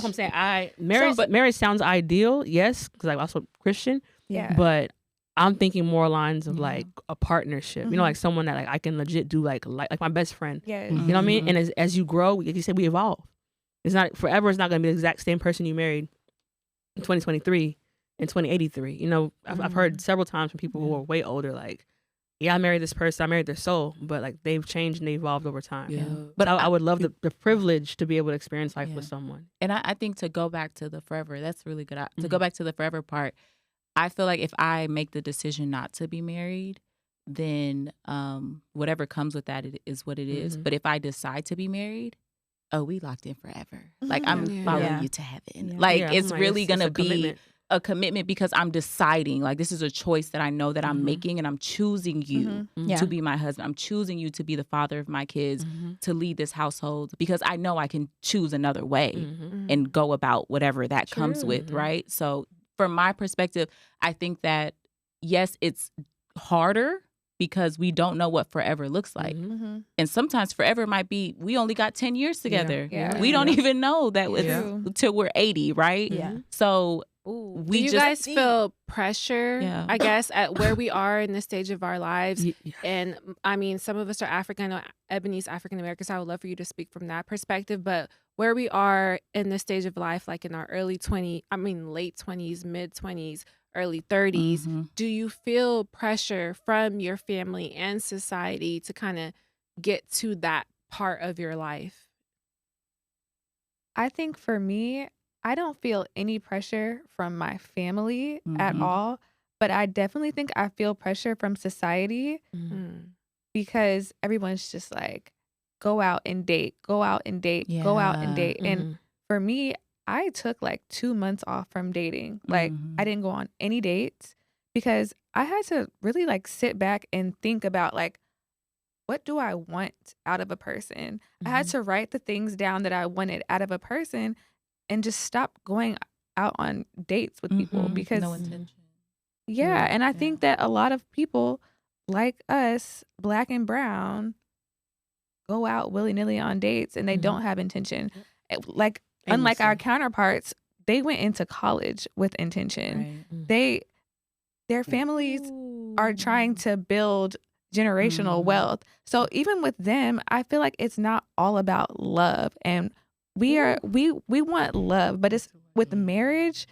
I'm saying marriage sounds ideal, yes, because I'm also Christian, Yeah. but I'm thinking more lines of like a partnership. Like someone that like I can legit do like my best friend. Yeah. You know what I mean? And as you grow, like you said, we evolve. It's not forever. It's not going to be the exact same person you married in 2023 and 2083. I've heard several times from people who are way older, like, yeah, I married this person, I married their soul, but like they've changed and they evolved over time. Yeah. But I would love the privilege to be able to experience life with someone. And I think to go back to the forever, that's really good. To go back to the forever part, I feel like if I make the decision not to be married, then whatever comes with that, it is what it is. But if I decide to be married, we locked in forever. Like I'm following you to heaven. Yeah. Like Yeah, it's like, really it's gonna a be commitment. a commitment, because I'm deciding, like, this is a choice that I know that I'm making, and I'm choosing you Yeah. to be my husband. I'm choosing you to be the father of my kids, to lead this household, because I know I can choose another way and go about whatever that comes with, right? So from my perspective, I think that, yes, it's harder because we don't know what forever looks like. And sometimes forever might be, we only got 10 years together. Yeah. We don't even know that True. until we're 80, right? Yeah. So Do we you just guys feel pressure, Yeah. I guess, at where we are in this stage of our lives? Yeah. And I mean, some of us are African. I know Ebony's African American, so I would love for you to speak from that perspective. But where we are in this stage of life, like in our late 20s, mid 20s, early 30s, do you feel pressure from your family and society to kind of get to that part of your life? I think for me, I don't feel any pressure from my family at all, but I definitely think I feel pressure from society because everyone's just like, go out and date, go out and date, go out and date. And for me, I took like 2 months off from dating. Like I didn't go on any dates because I had to really like sit back and think about like, what do I want out of a person? I had to write the things down that I wanted out of a person and just stop going out on dates with people because no intention. yeah, and I think that a lot of people like us, black and brown, go out willy-nilly on dates and they don't have intention. Like unlike our counterparts, they went into college with intention. Their families are trying to build generational wealth. So even with them, I feel like it's not all about love. And we want love, but it's with marriage,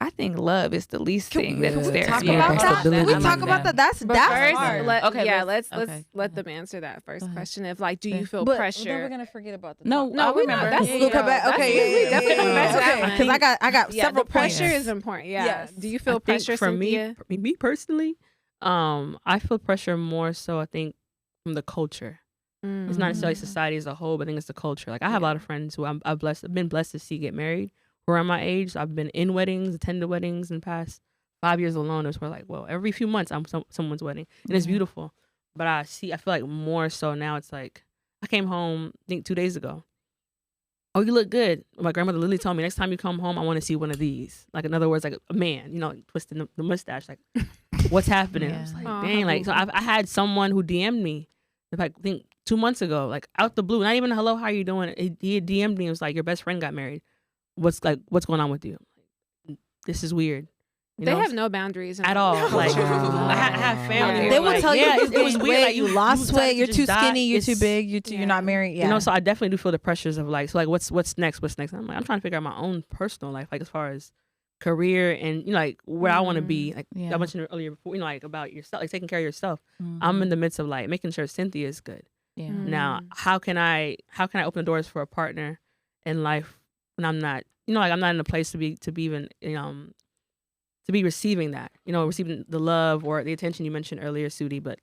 I think love is the least thing we that's there. talk Yeah, about that? possibility. We I talk like about that. That's But that's first, hard. let's okay. let them answer that first ahead. question. If like, do you Yeah. feel But pressure? then we're gonna forget about the No, No, I'll we know. remember. That's We'll come back. Okay, we definitely come back to that one. because I got Yeah, several the pressure points. is important. Yeah. Yes. Do you I feel think pressure, for Cynthia? me personally, I feel pressure more so I think from the culture. It's not necessarily society as a whole, but I think it's the culture. Like I have a lot of friends who I've been blessed to see get married who are around my age. I've been in weddings, attended weddings in the past 5 years alone. It's where like, well, every few months I'm someone's wedding, and it's beautiful. But I feel like more so now it's like I came home I think 2 days ago. Oh, you look good. My grandmother literally told me next time you come home, I want to see one of these. Like in other words, like a man, twisting the mustache. Like, what's happening? I was like, Aw, dang. Like, so I had someone who DM'd me, like I think 2 months ago, like out the blue, not even a hello, how you doing? He had DM'd me. It was like, your best friend got married. What's going on with you? This is weird. They have no boundaries at all. Like I have family. They will like, tell you yeah, it was weird. Like you lost decided weight. to You're just too die. skinny. You're too It's- big. You're not married. Yeah. So I definitely do feel the pressures of like, so like, what's next? What's next? I'm like, I'm trying to figure out my own personal life, like as far as career and like where I want to be. Like I mentioned earlier before, like about yourself, like taking care of yourself. I'm in the midst of like making sure Cynthia is good. Yeah. Now, how can I open the doors for a partner in life when I'm not, like I'm not in a place to be even, to be receiving that, receiving the love or the attention you mentioned earlier, Sudi, but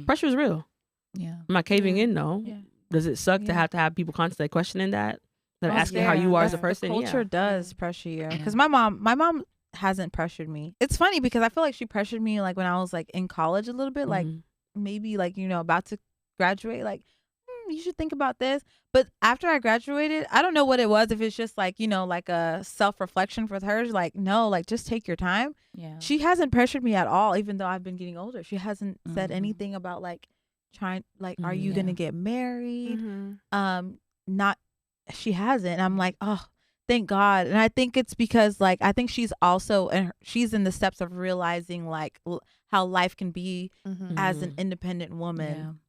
pressure is real. Yeah. Am I caving in? No. Yeah. Does it suck to have people constantly questioning that? That Well, asking how you are as a the person? culture Yeah. does pressure you. Yeah. Because my mom hasn't pressured me. It's funny because I feel like she pressured me like when I was like in college a little bit, like maybe like about to graduate, like you should think about this. But after I graduated, I don't know what it was. If it's just like like a self-reflection for her, like no, like just take your time. Yeah. She hasn't pressured me at all, even though I've been getting older. She hasn't said anything about like trying, like, are you gonna get married? Not, she hasn't. I'm like, oh, thank God. And I think it's because like I think she's also, and she's in the steps of realizing like how life can be as an independent woman.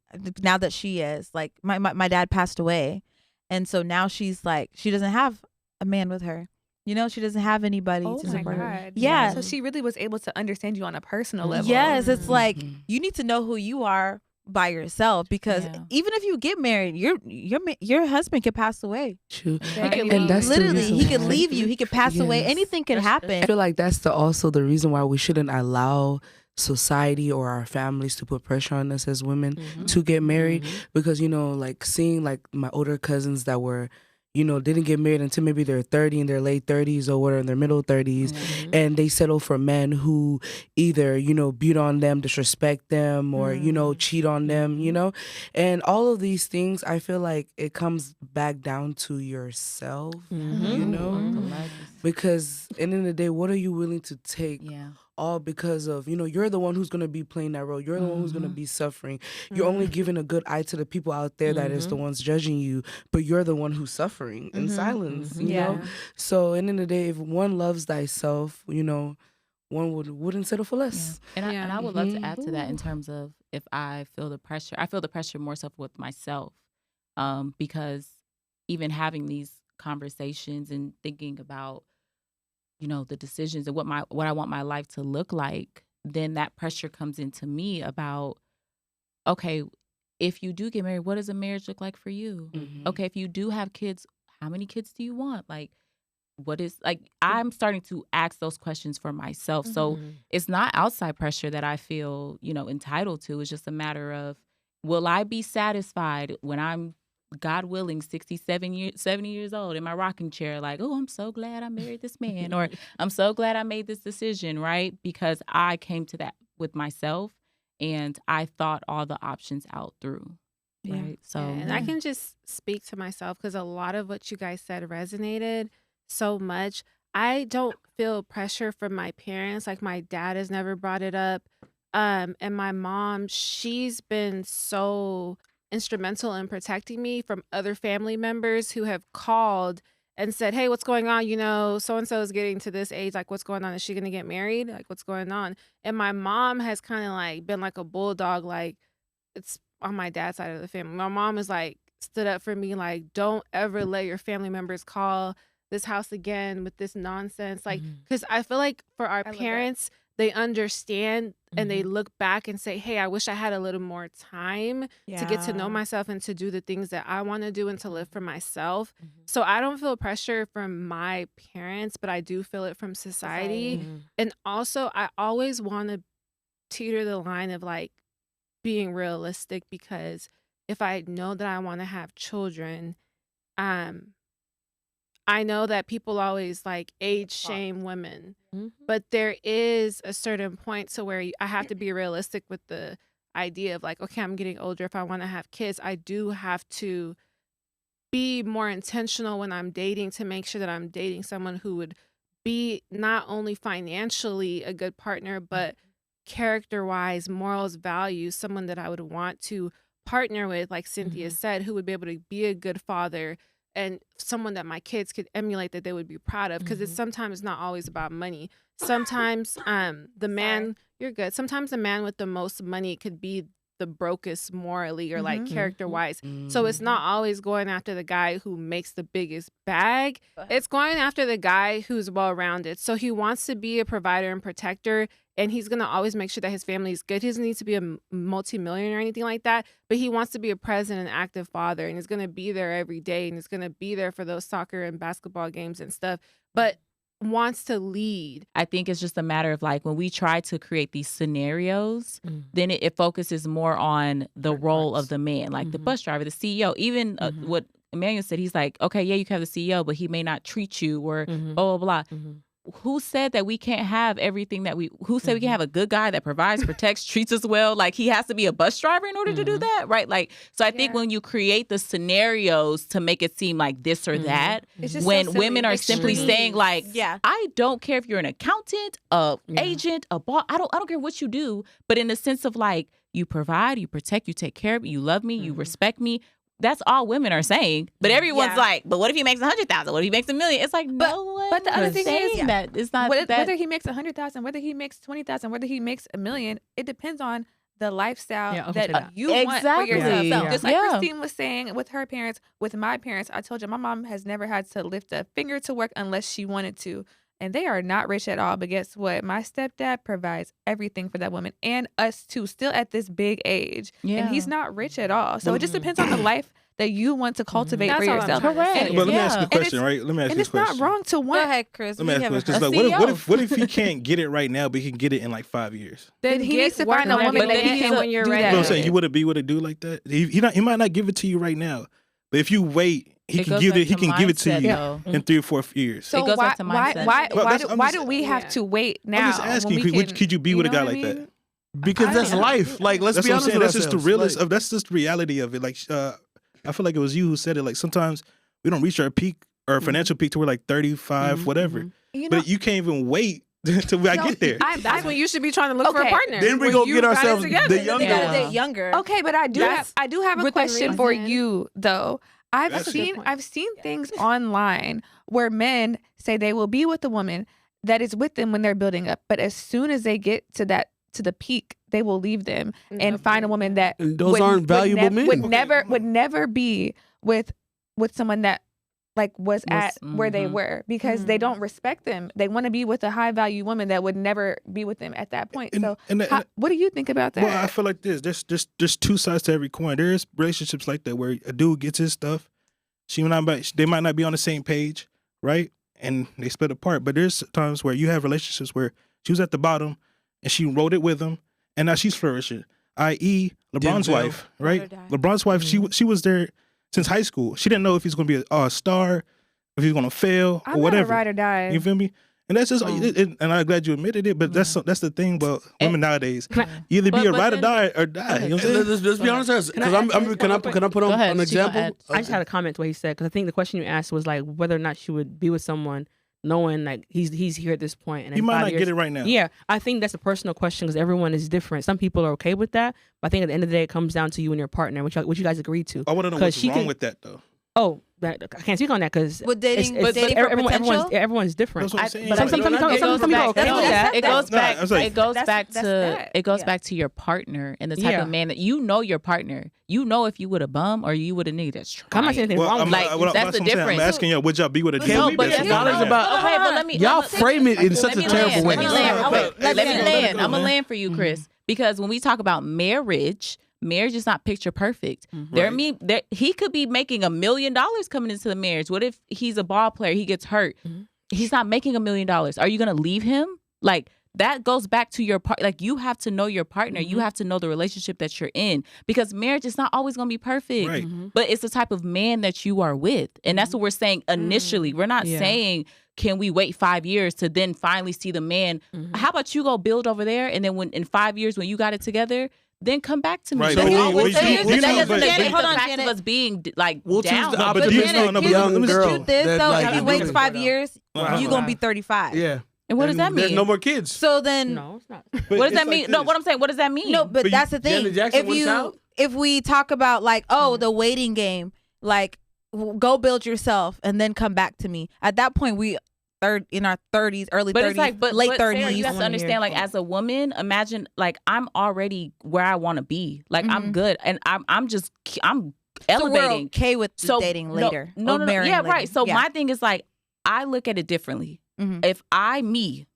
Now that she is like, my dad passed away, and so now she's like, she doesn't have a man with her. She doesn't have anybody to support her. Yeah. So she really was able to understand you on a personal level. Yes, it's like you need to know who you are by yourself, because even if you get married, your husband could pass away. True. And that's the literally, reason he could why- leave you. He could pass away. Yes. Anything could happen. I feel like that's also the reason why we shouldn't allow society or our families to put pressure on us as women to get married, because like seeing like my older cousins that were didn't get married until maybe they're 30, in their late 30s or whatever, in their middle 30s, and they settle for men who either beat on them, disrespect them, or cheat on them, and all of these things. I feel like it comes back down to yourself, because at the end of the day, what are you willing to take? All because of you're the one who's going to be playing that role. You're the one who's going to be suffering. You're only giving a good eye to the people out there that is the ones judging you, but you're the one who's suffering in silence. You know. So at the end of the day, if one loves thyself, one wouldn't settle for less. Yeah. And I would love to add to that in terms of if I feel the pressure. I feel the pressure more so with myself, because even having these conversations and thinking about the decisions and what I want my life to look like, then that pressure comes into me about, okay, if you do get married, what does a marriage look like for you? Okay, if you do have kids, how many kids do you want? Like, what is, like, I'm starting to ask those questions for myself. So it's not outside pressure that I feel, entitled to. It's just a matter of, will I be satisfied when I'm, God willing, 70 years old in my rocking chair, like, oh, I'm so glad I married this man, or I'm so glad I made this decision, right? Because I came to that with myself and I thought all the options out through, right? So, and I can just speak to myself because a lot of what you guys said resonated so much. I don't feel pressure from my parents. Like, my dad has never brought it up. And my mom, she's been so instrumental in protecting me from other family members who have called and said, hey, what's going on? So-and-so is getting to this age. Like, what's going on? Is she going to get married? Like, what's going on? And my mom has kind of like been like a bulldog. Like, it's on my dad's side of the family. My mom is like stood up for me. Like, don't ever let your family members call this house again with this nonsense. Like, because I feel like for our parents, they understand and they look back and say, hey, I wish I had a little more time to get to know myself and to do the things that I want to do and to live for myself. So I don't feel pressure from my parents, but I do feel it from society. And also, I always want to teeter the line of like being realistic, because if I know that I want to have children, I know that people always like age shame women, but there is a certain point to where I have to be realistic with the idea of like, okay, I'm getting older. If I want to have kids, I do have to be more intentional when I'm dating to make sure that I'm dating someone who would be not only financially a good partner, but character-wise, morals, values, someone that I would want to partner with, like Cynthia said, who would be able to be a good father and someone that my kids could emulate, that they would be proud of. Because it's sometimes not always about money. Sometimes the man, you're good. Sometimes the man with the most money could be the brokest morally or like character-wise. So it's not always going after the guy who makes the biggest bag. It's going after the guy who's well-rounded. So he wants to be a provider and protector, and he's going to always make sure that his family is good. He doesn't need to be a multi-millionaire or anything like that, but he wants to be a present and active father, and he's going to be there every day, and he's going to be there for those soccer and basketball games and stuff, but wants to lead. I think it's just a matter of like when we try to create these scenarios, then it focuses more on the role of the man, like the bus driver, the CEO. Even what Emmanuel said, he's like, okay, yeah, you can have the CEO, but he may not treat you or blah, blah, blah. Who said that we can't have everything that who said we can have a good guy that provides, protects, treats us well? Like he has to be a bus driver in order to do that, right? Like, so I think when you create the scenarios to make it seem like this or that, when women are simply saying like, I don't care if you're an accountant, a agent, a boss, I don't care what you do, but in the sense of like, you provide, you protect, you take care of me, you love me, you respect me. That's all women are saying, but everyone's like, but what if he makes 100,000? What if he makes 1 million? It's like, but the other thing is that it's not whether he makes 100,000, whether he makes 20,000, whether he makes 1 million, it depends on the lifestyle that you want for yourself. Just like Christine was saying with her parents, with my parents, I told you my mom has never had to lift a finger to work unless she wanted to. And they are not rich at all. But guess what? My stepdad provides everything for that woman and us too, still at this big age. And he's not rich at all. So it just depends on the life that you want to cultivate for yourself. Correct. But let me ask you a question, right? Let me ask you a question. And it's not wrong to want. Go ahead, Chris. Let me ask you a question. Like, what if he can't get it right now, but he can get it in like 5 years? Then he needs to find a woman that he can when you're ready. You know what I'm saying? You would be with a dude like that? He might not give it to you right now, but if you wait, he can give it to you in 3 or 4 years. So why do we have to wait now? I'm just asking, could you be with a guy like that? Because that's life. Like, let's be honest with ourselves. That's just the realist of. That's just the reality of it. Like, I feel like it was you who said it. Like, sometimes we don't reach our peak or financial peak till we're like 35, whatever. But you can't even wait until I get there. That's when you should be trying to look for a partner. Then we go get ourselves the younger. Okay, but I do have a question for you though. I've seen things online where men say they will be with a woman that is with them when they're building up, but as soon as they get to the peak, they will leave them and find a woman that aren't valuable men. Would never be with someone that like was at where they were, because they don't respect them. They want to be with a high value woman that would never be with them at that point. What do you think about that? Well, I feel like this. There's two sides to every coin. There's relationships like that where a dude gets his stuff. They might not be on the same page, right? And they split apart. But there's times where you have relationships where she was at the bottom and she rode it with him, and now she's flourishing. I.e., LeBron's wife, right? LeBron's wife, she was there since high school. She didn't know if he's going to be a star, if he's going to fail, or whatever. I'm not a ride or die. You feel me? And that's just, and I'm glad you admitted it, but that's the thing about women nowadays. Either be a ride or die or die. You know what I'm saying? Let's be honest. Because can I put on an example? I just had a comment to what he said, because I think the question you asked was like whether or not she would be with someone knowing like he's here at this point. And he might not get it right now. Yeah, I think that's a personal question because everyone is different. Some people are okay with that, but I think at the end of the day, it comes down to you and your partner, which you guys agree to. I want to know what's wrong with that though. Oh, I can't speak on that because With dating for potential? everyone's different. That's what I'm saying. But some people are okay with that. It goes back. I was like- It goes back to your partner and the type of man that you know your partner. You know if you would a bum or you would a nigga that's trying. I'm not saying anything wrong with Like that's the difference. I'm asking y'all, would y'all be with a dude? No, but that's it's not about- Okay, but let me. Y'all frame it in such a terrible way. Let me land. Let me I'm go, gonna land for you, Chris, because when we talk about marriage is not picture perfect. He could be making $1 million coming into the marriage. What if he's a ball player? He gets hurt. He's not making $1 million. Are you gonna leave him? Like that goes back to your part. Like you have to know your partner. You have to know the relationship that you're in because marriage is not always gonna be perfect. Right. But it's the type of man that you are with, and that's what we're saying initially. We're not saying can we wait 5 years to then finally see the man. How about you go build over there, and then when in 5 years when you got it together, then come back to me. Right, That's but all we're saying. we That know, doesn't but- negate Hold the on, fact Janet. of us being like We'll choose down. the No, but opposite. these- no, but young the girl. Truth is, that, though, like, if he is waits doing 5 it. years, you're gonna be 35. Yeah. And what does that There's mean? no more kids. So then, No, it's not. What does that mean? No, what I'm saying, what does that mean? no, but But that's the thing. Janet Jackson, one child? If we talk about like, the waiting game, like go build yourself and then come back to me. At that point, we in our 30s, early But 30s, it's like, late Sarah, 30s. you have to understand, like, as a woman, imagine, like, I'm already where I want to be. Like, I'm good, and I'm So elevating. we're okay with dating later. No, marrying yeah, later. right. So my thing is like, I look at it differently. If me,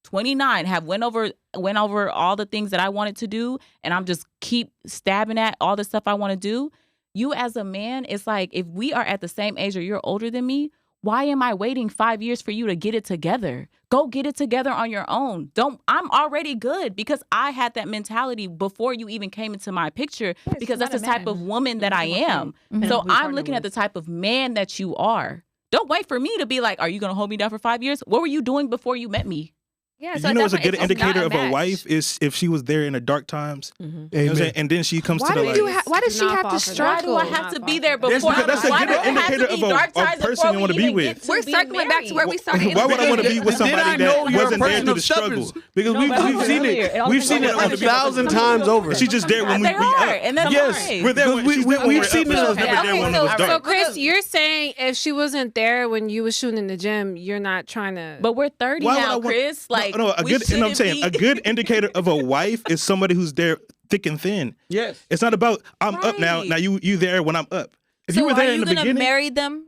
29, have went over all the things that I wanted to do, and I'm just keep stabbing at all the stuff I want to do. You as a man, it's like if we are at the same age or you're older than me, why am I waiting 5 years for you to get it together? Go get it together on your own. I'm already good because I had that mentality before you even came into my picture because that's the type of woman that I am. So I'm looking at the type of man that you are. Don't wait for me to be like, are you going to hold me down for 5 years? What were you doing before you met me? Yeah, You know, it's a good it's indicator not of a match. wife is if she was there in the dark times. You know what I'm saying? And then she comes to the like. Why does she have to struggle? Why do I have to be there before? That's a Why good do it have to indicator be of dark a times person before you want to we be even with. get We're being circling back to where we started. Why would I want to be with Then I somebody know that you're a wasn't there person through of the struggle? stubbornness because No, but we've seen earlier, it. it all We've seen depends it on the 1,000 relationship. times over. She's just there when we They are, and that's Yes. fine. We're there when Because she's there when we've we're seen up. this. She was never there when it was So dark. Chris, you're saying if she wasn't there when you was shooting in the gym, you're not trying to. But we're 30 Why would I now, want- Chris. Like, no, a we good. You know what I'm shouldn't saying? be- A good indicator of a wife is somebody who's there thick and thin. Yes. It's not about I'm up now. Right. Now you there when I'm up. If So you were there are in you the gonna beginning, marry them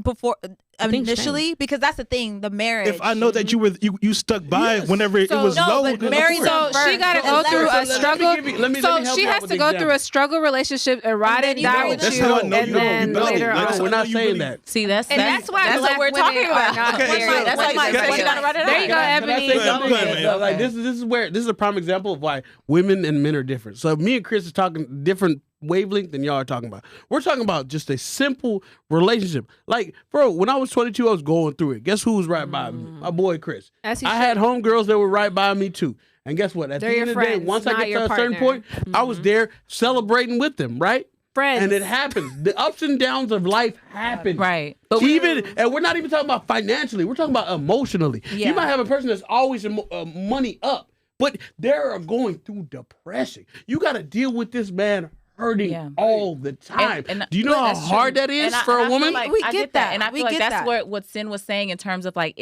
before things initially? Because that's the thing, the marriage. if I know that you stuck by Yes. whenever it So- was No, low, but then of marry course. them So she first. got to But go let through her- a let me struggle. give you- let me So help she you out has with to the go through example. a struggle relationship and ride then it you marry down them. with That's you, how I know and you don't then rebel. later Like, on. that's No, we're how not you saying really- that. See, that's And that's why that's black what we're women talking are about. not Okay, married. so- That's why Can I- you gotta write it There you out. go, Can I Ebony. say Go something? ahead, man. Like this is a prime example of why women and men are different. So me and Chris is talking different wavelength than y'all are talking about. We're talking about just a simple relationship. Like, bro, when I was 22, I was going through it. Guess who was right by me? My boy Chris. As he I should. had homegirls that were right by me too. And guess what? At They're the your end of the day, friends, once I not get to your a certain partner. point, I was there celebrating with them, right? Friends. And it happens. The ups and downs of life happen. Right. But and we're not even talking about financially. We're talking about emotionally. Yeah. You might have a person that's always money up, but they're going through depression. You got to deal with this man hurting all the time. And do you know how hard that is for a woman? We I get that. and I We feel like get that's that. what Sin was saying in terms of like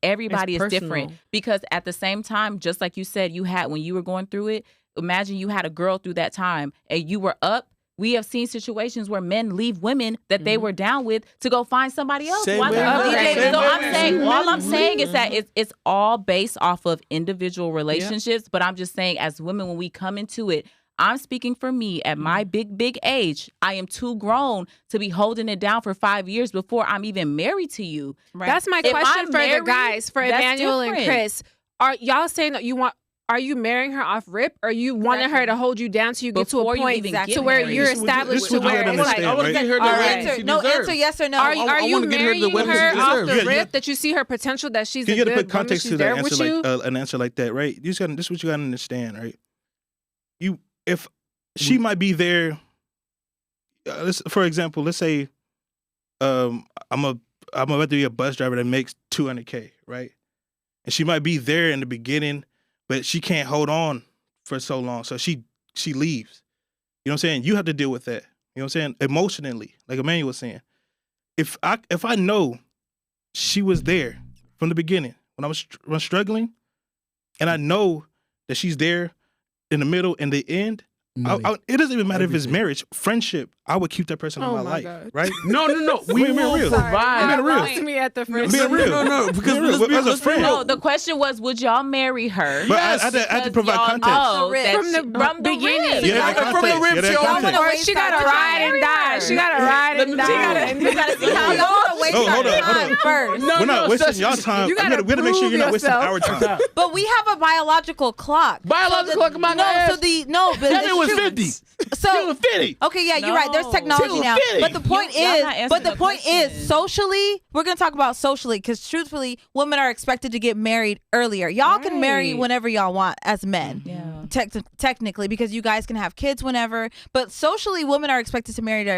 everybody It's is different personal. because at the same time, just like you said, you had when you were going through it. Imagine you had a girl through that time and you were up. We have seen situations where men leave women that they were down with to go find somebody else. Same while way they're with up. men. Same So way I'm with saying, men. all I'm saying is that it's all based off of individual relationships. But I'm just saying, as women, when we come into it, I'm speaking for me at my big age. I am too grown to be holding it down for 5 years before I'm even married to you. Right. That's my If question I'm for married, the guys, for that's Emmanuel and different. Chris. Are y'all saying that are you marrying her off rip? Or are you wanting her to hold you down till you get to Before a you point even to get where married. you're This is what- established this to is what you where gotta it's like, understand, I want to right? get her the All way right. she No deserves. answer, yes or no. Are I you wanna get her the marrying women her she off deserves. the Yeah, rip that you see her potential, that she's You a got to good put woman, context she's to there that with answer, you? like an answer like that, right? This is what you got to understand, right? If she might be there. For example, let's say, I'm about to be a bus driver that makes $200K, right? And she might be there in the beginning, but she can't hold on for so long, so she leaves. You know what I'm saying? You have to deal with that. You know what I'm saying? Emotionally, like Emmanuel was saying. if I know she was there from the beginning when I was struggling, and I know that she's there in the middle and the end, it doesn't even matter if it's marriage, friendship. I would keep that person in my life, right? No. We will provide. Being me at the first. Being real. No. Because as a friend. No, the question was, would y'all marry her? But I had to provide context. From the beginning. From the rip, she gotta ride and die. She gotta ride and die. You gotta see how Y'all waste hold your on. time first. We're not wasting y'all time. We gotta make sure you're not wasting our time. But we have a biological clock. Biological clock, my No, so but that it's was true. 50. So was 50. Okay, yeah, you're right. There's technology now. But the point is, socially, we're gonna talk about socially, because truthfully, women are expected to get married earlier. Y'all can marry whenever y'all want as men. Yeah. Technically, because you guys can have kids whenever. But socially, women are expected to marry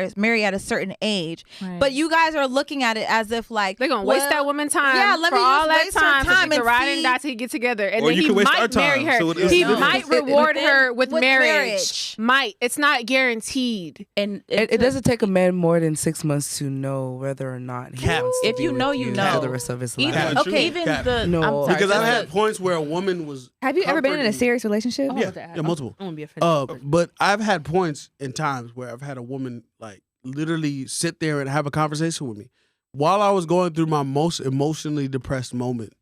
at a certain age. Right. But you guys are looking at it as if like they're gonna waste that woman time. Yeah, let me all that waste time. Her time and ride and die to get together, and or then he might marry her. So he might reward her with marriage. Might. It's not guaranteed. And it doesn't take a man more than 6 months to know whether or not he wants to if be you know, with you know for the rest of his life. Because I've had points where a woman was. Have you ever been in a serious relationship? Yeah, multiple. I won't be offended. But I've had points in times where I've had a woman like literally sit there and have a conversation with me while I was going through my most emotionally depressed moment,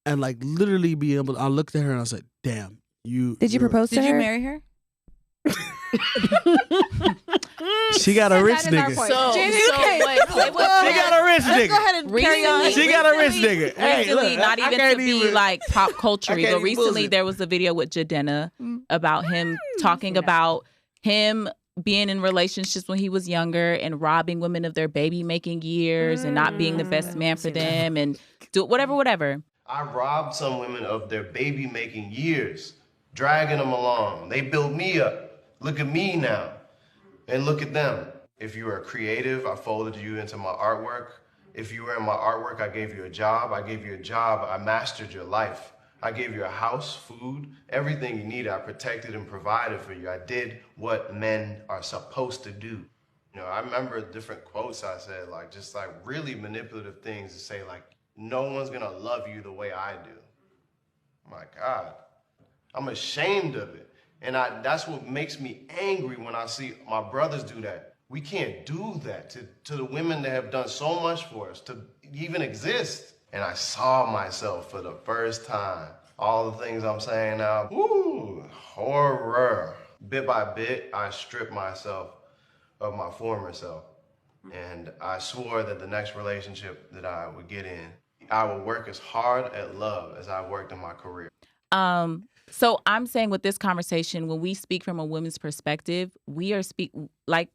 and like literally be able. I looked at her and I said, "Damn, you." Did you propose to her? Did you marry her? She got a rich nigga. She got a rich nigga. Go ahead and carry on. She got a rich nigga. Hey, Recently, look, not even to be like pop culture, I can't but even recently bullshit. there was a video with Jadena about him talking about him being in relationships when he was younger and robbing women of their baby making years and not being the best man for them and do whatever. I robbed some women of their baby making years, dragging them along. They built me up. Look at me now, and look at them. If you are creative, I folded you into my artwork. If you were in my artwork, I gave you a job. I gave you a job. I mastered your life. I gave you a house, food, everything you needed. I protected and provided for you. I did what men are supposed to do. You know, I remember different quotes I said, like just like really manipulative things to say, like, no one's gonna love you the way I do. My God, I'm ashamed of it. And that's what makes me angry when I see my brothers do that. We can't do that to the women that have done so much for us to even exist. And I saw myself for the first time. All the things I'm saying now, woo, horror. Bit by bit, I stripped myself of my former self. And I swore that the next relationship that I would get in, I would work as hard at love as I worked in my career. So I'm saying with this conversation, when we speak from a woman's perspective, we are like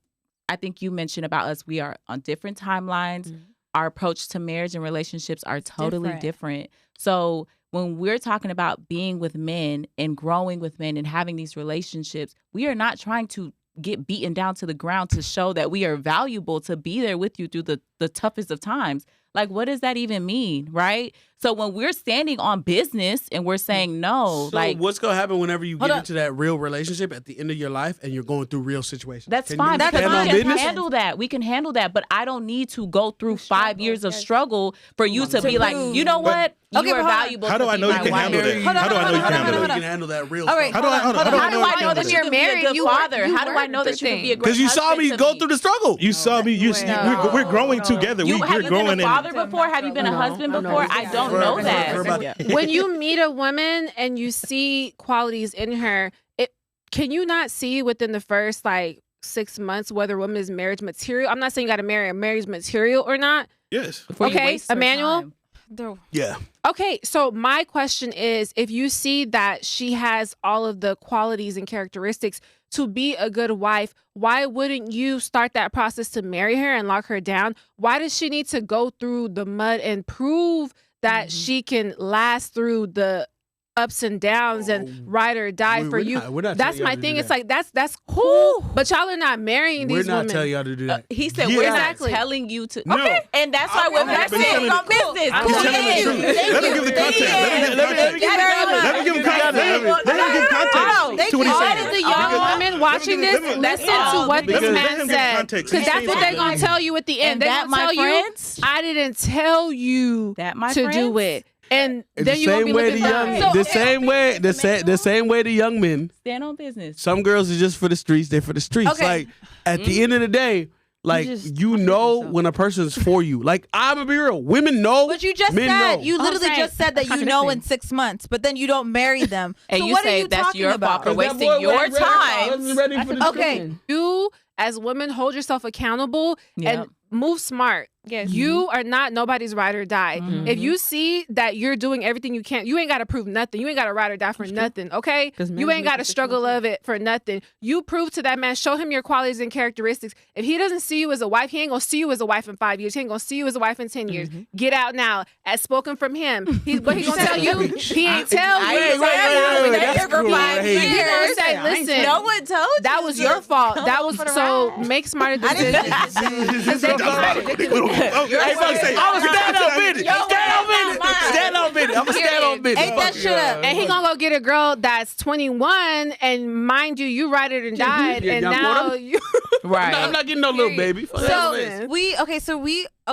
I think you mentioned about us, we are on different timelines. Mm-hmm. Our approach to marriage and relationships are totally different. So when we're talking about being with men and growing with men and having these relationships, we are not trying to get beaten down to the ground to show that we are valuable to be there with you through the toughest of times. Like, what does that even mean, right? So when we're standing on business and we're saying no, so like what's gonna happen whenever you get into that real relationship at the end of your life and you're going through real situations? That's fine. We can handle that. We can handle that. But I don't need to go through 5 years of struggle for you to be like, you know what? You are valuable. How do I know you can handle that? How do I know you can handle that? You can handle that real stuff. How do I know that you're married? You father. How do I know that you can be a great because you saw me go through the struggle. You saw me. We're growing together. Have you been a father before? Have you been a husband before? I don't know that. When you meet a woman and you see qualities in her, can you not see within the first 6 months whether a woman is marriage material? I'm not saying you got to marry a marriage material or not. Yes. Okay, Emmanuel. Yeah. Okay, so my question is, if you see that she has all of the qualities and characteristics to be a good wife, why wouldn't you start that process to marry her and lock her down? Why does she need to go through the mud and prove that she can last through the ups and downs and ride or die for you. We're not That's telling y'all my to thing. do It's that. like that's cool, but y'all are not marrying We're these not women. telling y'all to do that. He said Yeah. we're Exactly. not telling you to. No. Okay, and that's why women are been saying telling on the- business. I'm Cool. telling the truth. Let me give the context. Let me give him context. Let him give context to what he's All saying. of the young women watching this, listen to what this let man him give said, context. because He's that's what saying they're gonna something. tell you at the end. And They're that, gonna my tell friends, you, I didn't tell you that my to friends, do it. And It's then the you won't same be way looking the for young, so, the same way the young men. stand on business. Some girls are just for the streets. They're for the streets. Okay. Like at the end of the day, like just you contradict know yourself. when a person's for you. Like I'm gonna be real. Women know. But you just men said know. you I'm literally saying, just said that you know in contradicting. 6 months, but then you don't marry them. And so you what are say you that's talking your about? fault for Because that wasting boy your wasn't ready- time. wasn't ready for the Okay. discussion. you as women hold yourself accountable Yep. and move smart. Yes. You are not nobody's ride or die. Mhm. If you see that you're doing everything you can, you ain't got to prove nothing. You ain't got to ride or die for nothing, okay? 'Cause men You ain't make got to decisions struggle too. of it for nothing. You prove to that man, show him your qualities and characteristics. If he doesn't see you as a wife, he ain't going to see you as a wife in 5 years. He ain't going to see you as a wife in 10 years. Get out now. As spoken from him. What he going to tell you? He ain't tell you. Wait, that's Here for cool. 5 Hey. He years. gonna say, listen, No one told you. that was your fault. That was so make smarter decisions. Because they Hey, fuck, say, I'm gonna stand up in it. Yo, Stand up in it. mine. Stand up in it. I'm gonna stand up in it. Ain't that shit up? And he gonna go get a girl that's 21, and mind you, you ride it and died, Yeah, and y'all now want him? you. Right. I'm not getting no little baby. Fuck that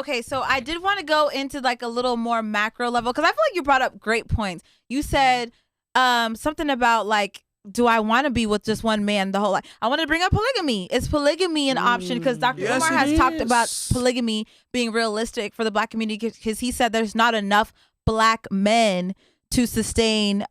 face. So I did want to go into like a little more macro level because I feel like you brought up great points. You said something about like, do I want to be with just one man the whole life? I want to bring up polygamy. Is polygamy an option? Because Dr. Yes, Umar has it talked is. about polygamy being realistic for the Black community because he said there's not enough Black men to sustain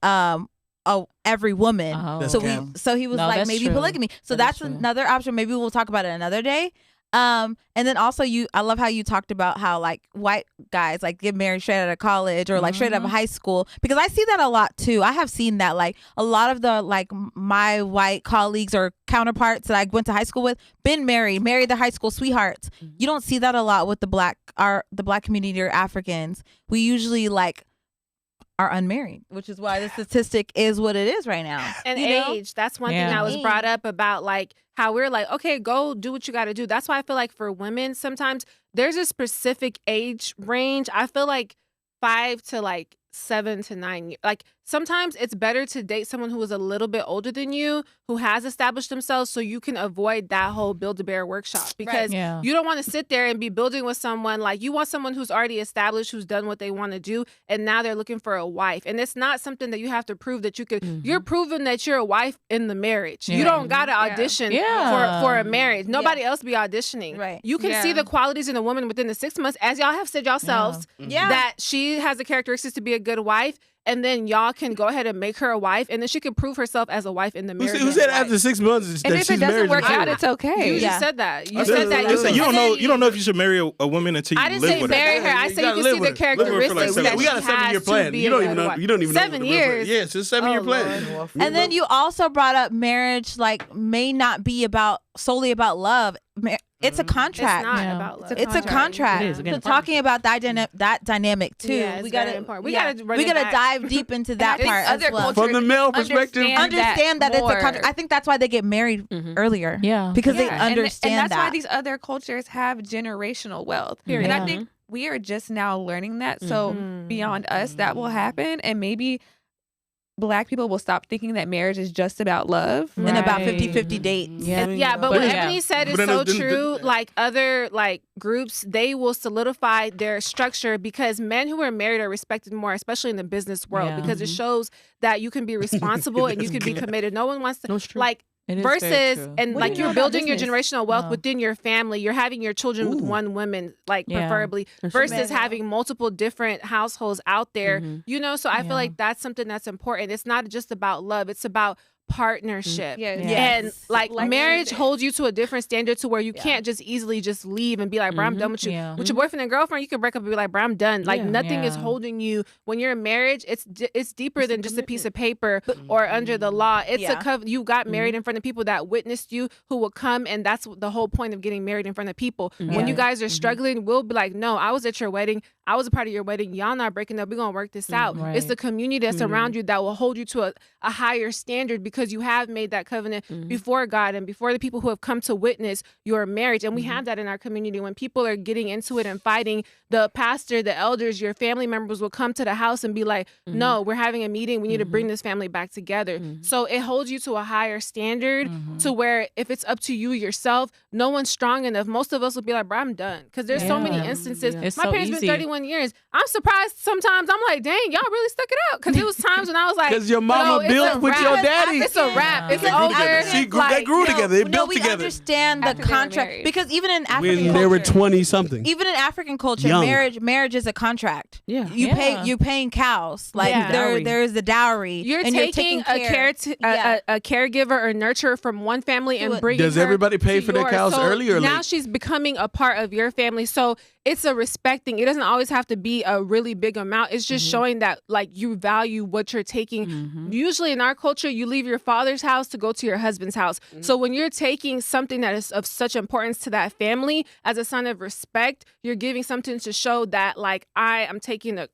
every woman. Oh, So okay. so he was No, like that's maybe true. polygamy. So That that's is true. another option. Maybe we'll talk about it another day. And then also I love how you talked about how like white guys like get married straight out of college or like straight out of high school, because I see that a lot too. I have seen that like a lot of the like my white colleagues or counterparts that I went to high school with been married their high school sweethearts. You don't see that a lot with the black community or Africans. We usually like are unmarried, which is why the statistic is what it is right now. And you know? age. That's one thing Yeah. that was brought up about like how we're like, okay, go do what you got to do. That's why I feel like for women, sometimes there's a specific age range. I feel like 5 to like 7 to 9 years. Like sometimes it's better to date someone who is a little bit older than you, who has established themselves, so you can avoid that whole Build-A-Bear workshop. Because Yeah. you don't want to sit there and be building with someone. Like you want someone who's already established, who's done what they want to do, and now they're looking for a wife. And it's not something that you have to prove that you could. You're proving that you're a wife in the marriage. You Yeah. don't gotta audition Yeah. for a marriage. Nobody else be auditioning. Right. You can see Yeah. the qualities in a woman within the 6 months, as y'all have said yourselves, Yeah. that she has the characteristics to be a good wife. And then y'all can go ahead and make her a wife, and then she can prove herself as a wife in the marriage. Who said after 6 months And that if she's it doesn't married? work to out, you? it's okay. You Yeah. just said that. You Listen, said that. listen, you and don't know. then You don't know if you should marry a woman until you I didn't live say with marry her. her. I You said gotta you live can see with the her. Live with her for like characteristics 7 that years. We got a she 7-year has plan. to be You don't a even good know. wife. You don't even know. 7 years. Yeah, it's a 7-year plan. And then you also brought up marriage like may not be about solely about love. It's a It's contract. not Yeah. about love. It's a contract. It is, again, So talking about that dynamic too. Yeah, it's we very gotta important. We yeah, gotta run we it gotta back. dive deep into that think part other as well. cultures From the male perspective, Understand that it's a more. contract. I think that's why they get married earlier. Yeah. Because they Yeah, understand and that's that. why these other cultures have generational wealth. Period. And Yeah. I think we are just now learning that. So beyond us, that will happen, and maybe Black people will stop thinking that marriage is just about love. and about Right. 50-50 dates. Yeah. Yeah, but But what yeah. Ebony said is But so then- true. Like other like groups, they will solidify their structure because men who are married are respected more, especially in the business world, Yeah. because it shows that you can be responsible and you can be committed. No one wants to No, it's true. like It is very versus true. and What do like you you're know about building your business? generational wealth No. within your family. You're having your children with one woman, like Yeah. preferably, That's true. versus having multiple different households out there. Mhm. You know, so I feel Yeah. like that's something that's important. It's not just about love. It's about partnership. Yes. And like Like marriage everything. holds you to a different standard to where you can't just easily just leave and be like, bro, I'm done with you. Yeah. With your boyfriend and girlfriend, you can break up and be like, bro, I'm done. Like nothing is Yeah. holding you. When you're in marriage, it's deeper than just a piece of paper or under the law. It's you got married in front of people that witnessed you, who will come, and that's the whole point of getting married in front of people. When you guys are struggling, we'll be like, no, I was at your wedding. I was a part of your wedding. Y'all not breaking up. We're going to work this out. Right. It's the community that's around you that will hold you to a higher standard because you have made that covenant before God and before the people who have come to witness your marriage. And we have that in our community. When people are getting into it and fighting, the pastor, the elders, your family members will come to the house and be like, no, we're having a meeting. We need to bring this family back together. So it holds you to a higher standard to where if it's up to you yourself, no one's strong enough. Most of us will be like, bro, I'm done. Because there's so many instances. It's My so parents easy. been 31 years. I'm surprised sometimes. I'm like, dang, y'all really stuck it out. Because it was times when I was like, 'Cause your mama no, built it's a with wrap. your daddy. It's a wrap. It's Because over. African- See, they grew together. They built we together. understand the After they were contract married. because even in African When culture, they were 20 something. even in African culture, Young. marriage is a contract. Yeah. You're paying cows. Like Yeah. there's the dowry. You're and taking care. a caregiver or nurturer from one family and bringing Does her everybody pay to for their yours. cows So early or now late? she's becoming a part of your family. So it's a respecting. It doesn't always have to be a really big amount. It's just showing that like you value what you're taking. Usually in our culture, you leave your father's house to go to your husband's house. So when you're taking something that is of such importance to that family as a sign of respect, you're giving something to show that like I am taking a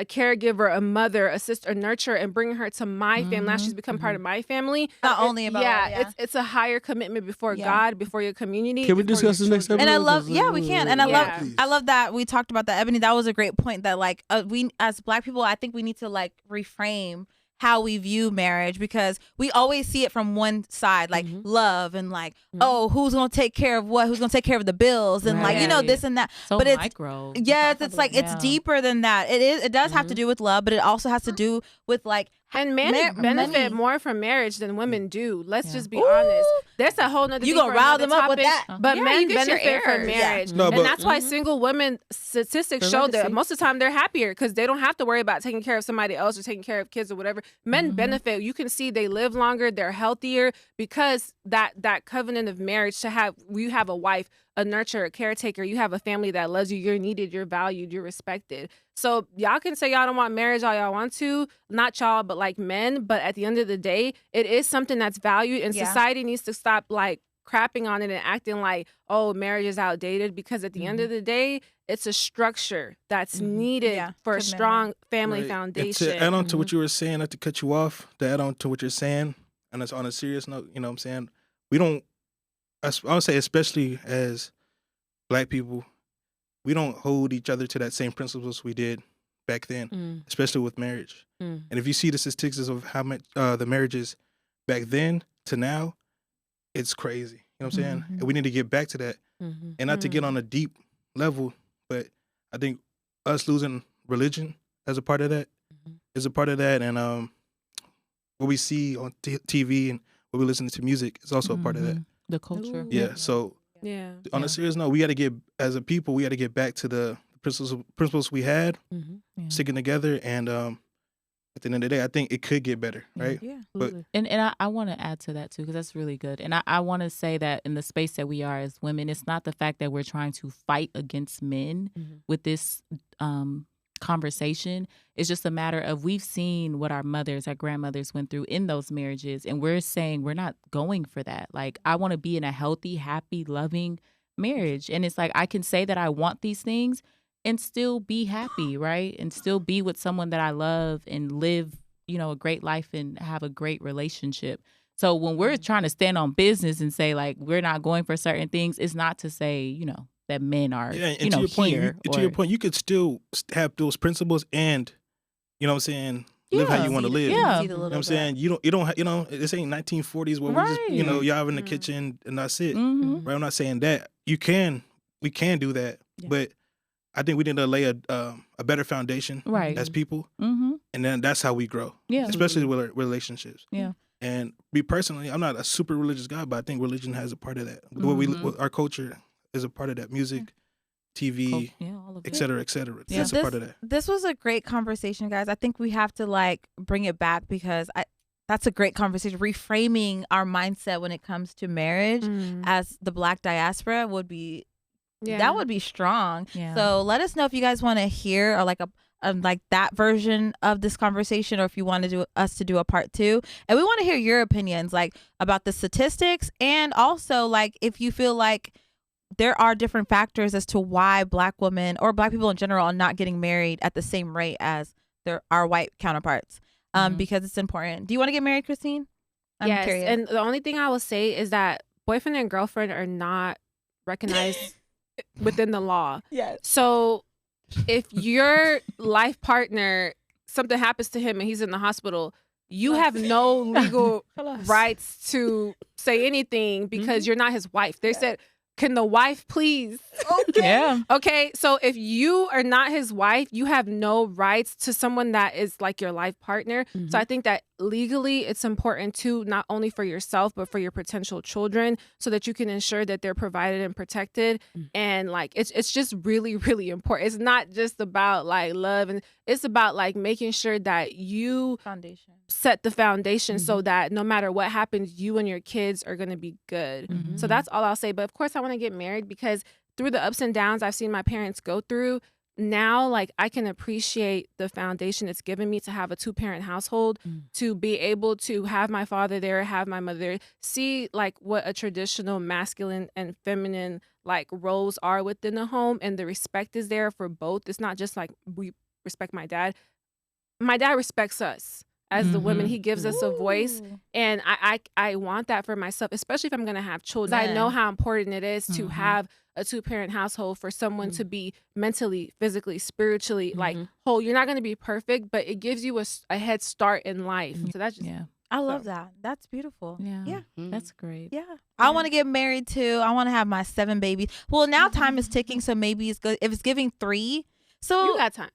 caregiver, a mother, a sister, a nurturer, and bringing her to my family. Now she's become part of my family. Not only about it's a higher commitment before God, before your community. Can we before discuss your this next children. And I episode? love, we can. And Yeah. I love that we talked about that, Ebony. That was a great point. That like we as Black people, I think we need to like reframe how we view marriage because we always see it from one side, like love and like, oh, who's gonna take care of what? Who's gonna take care of the bills and like this and that. So but it's micro. yes, it's like it's deeper than that. It does have to do with love, but it also has to do with like. And men benefit more from marriage than women do. Let's just be honest. That's a whole nother You thing gonna for rile another them up with topic, that. But Yeah, men you get your benefit from heirs. marriage. No, but- and that's why single women, statistics show that Privacy. most of the time they're happier because they don't have to worry about taking care of somebody else or taking care of kids or whatever. Men benefit. You can see they live longer, they're healthier because that covenant of marriage to have, you have a wife, a nurturer, a caretaker, you have a family that loves you, you're needed, you're valued, you're respected. So y'all can say y'all don't want marriage all y'all want to, not y'all, but like men. But at the end of the day, it is something that's valued, and society needs to stop like crapping on it and acting like, oh, marriage is outdated, because at the end of the day, it's a structure that's needed for a strong family Right. foundation. And to add on to what you were saying, not to cut you off, to add on to what you're saying, and it's on a serious note, you know what I'm saying? We don't, I would say especially as Black people, we don't hold each other to that same principles we did back then, especially with marriage. And if you see the statistics of how much the marriages back then to now, it's crazy. You know what I'm saying? And we need to get back to that. And not to get on a deep level, but I think us losing religion as a part of that is a part of that. And what we see on TV and what we listen to music is also a part of that. The culture. Yeah. So on a serious note, we got to get, as a people, we got to get back to the principles we had, sticking together. And at the end of the day, I think it could get better, right? Yeah. But And I want to add to that too, because that's really good. And I want to say that in the space that we are as women, it's not the fact that we're trying to fight against men with this conversation. It's just a matter of, we've seen what our mothers, our grandmothers went through in those marriages, and we're saying we're not going for that. Like, I want to be in a healthy, happy, loving marriage. And it's like, I can say that I want these things and still be happy, right? And still be with someone that I love and live, a great life and have a great relationship. So when we're trying to stand on business and say like we're not going for certain things, it's not to say, that men are, and to your point, here. to your point, you could still have those principles and, you know what I'm saying, live how you want to live. Yeah. You know what I'm saying? You don't, this ain't 1940s where we just, y'all in the kitchen and that's it. Right? I'm not saying that. We can do that, but I think we need to lay a better foundation as people, and then that's how we grow. Yeah, especially with our relationships. Yeah, and me personally, I'm not a super religious guy, but I think religion has a part of that. What our culture is a part of that. Music, TV, et cetera, et cetera. Yeah. That's a part of that. This was a great conversation, guys. I think we have to like bring it back because That's a great conversation. Reframing our mindset when it comes to marriage as the Black diaspora would be, that would be strong. Yeah. So let us know if you guys want to hear or like like that version of this conversation, or if you want to do us to do a part 2. And we want to hear your opinions, like about the statistics, and also like if you feel like there are different factors as to why Black women or Black people in general are not getting married at the same rate as our white counterparts. Because it's important. Do you want to get married, Christine? I'm curious. And the only thing I will say is that boyfriend and girlfriend are not recognized within the law. Yes. So if your life partner, something happens to him and he's in the hospital, you have no legal rights to say anything because you're not his wife. They said, can the wife please? Okay. Yeah. Okay. So if you are not his wife, you have no rights to someone that is like your life partner. So I think that legally it's important too, not only for yourself, but for your potential children, so that you can ensure that they're provided and protected. And like, it's just really, really important. It's not just about like love, and it's about like making sure that you set the foundation so that no matter what happens, you and your kids are going to be good. So that's all I'll say. But of course I want to get married because through the ups and downs I've seen my parents go through, now like I can appreciate the foundation it's given me to have a 2-parent household, to be able to have my father there, have my mother there, see like what a traditional masculine and feminine like roles are within the home, and the respect is there for both. It's not just like we respect my dad. My dad respects us as the women. He gives us a voice, and I want that for myself, especially if I'm gonna have children. I know how important it is to have a 2-parent household, for someone to be mentally, physically, spiritually like whole. You're not gonna be perfect, but it gives you a head start in life. So that's just I love that. That's beautiful. Yeah. That's great. Yeah. I want to get married too. I want to have my 7 babies. Well, now time is ticking, so maybe it's good if it's giving 3. So you got time.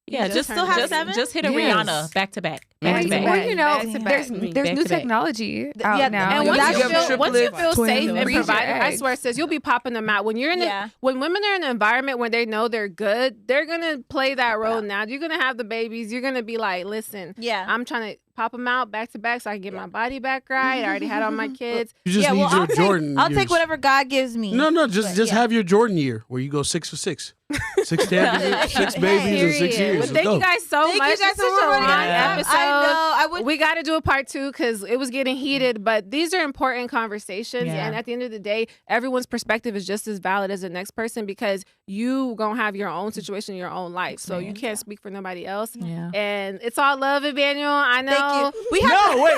Yeah, just hit a Rihanna back to back. Well, you know, Back to there's back. new technology out now. And once you feel safe and freeze your provided, I eggs. swear it says you'll be popping them out. When you're in when women are in an environment where they know they're good, they're gonna play that role now. You're gonna have the babies. You're gonna be like, listen, I'm trying to pop them out back to back so I can get my body back right. I already had all my kids. You just need your Jordan. I'll take whatever God gives me. No, just have your Jordan year where you go 6 for 6. 6 champions, 6 babies, and 6 years. Well, thank you guys so much. Thank you guys This is for a long running. episode. I know. We got to do a part 2 because it was getting heated, but these are important conversations. And at the end of the day, everyone's perspective is just as valid as the next person, because you gonna have your own situation in your own life. So you can't speak for nobody else. And it's all love, Emmanuel. I know. Thank you. Wait,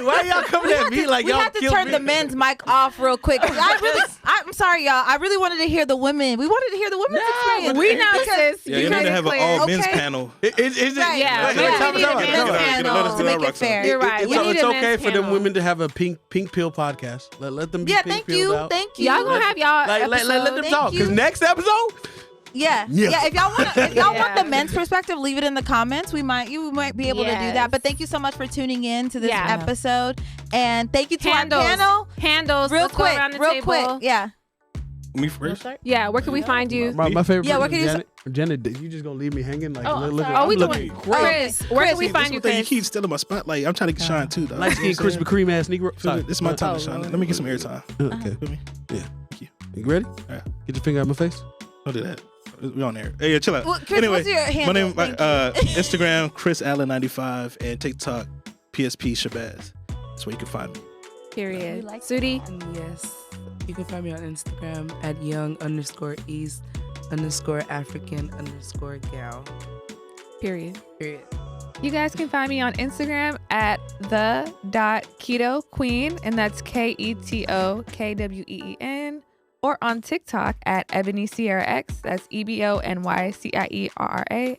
why y'all coming at me like y'all We have to killed turn me? the men's mic off real quick. I'm sorry, y'all. I really wanted to hear the women. We wanted to hear the women's experience. We know, sis. Yeah, you need to have an all men's panel. Is it? Yeah, Let we need a us men's know, panel. to make it fair. You're right. We need It's a okay men's for them panel. women to have a pink pill podcast. Let them be pink thank pilled you. out. Thank you. Y'all gonna have y'all Let them episode. talk. Because next episode, Yeah. If y'all want the men's perspective, leave it in the comments. You might be able to do that. But thank you so much for tuning in to this episode, and thank you to our panel. Handles. Real Let's go around the table. Yeah. Me first. Yeah. Where can we find you? my favorite. Yeah, what person, can you Janet, you just gonna leave me hanging? Like, look Oh, we looking doing Chris. Where can we find you, You Chris? keep stealing my spotlight. I'm trying to shine too, though. light skin Krispy Kreme ass Negro. Sorry, This is my time to shine. Let me get some airtime. Okay. Feel me? Yeah. Thank you. You ready? Yeah. Get your finger out my face. Don't do that. We on there. Hey, chill out. Well, Chris, anyway, what's your handle? my name, Thank Instagram, Chris Allen 95, and TikTok, PSP Shabazz. That's where you can find me. Period. Sudi. And yes, you can find me on Instagram at young_east_African_gal. Period. You guys can find me on Instagram at the.ketoqueen, and that's KETOKWEEN, or on TikTok at Ebony Sierra X. That's EBONYCIERRAX.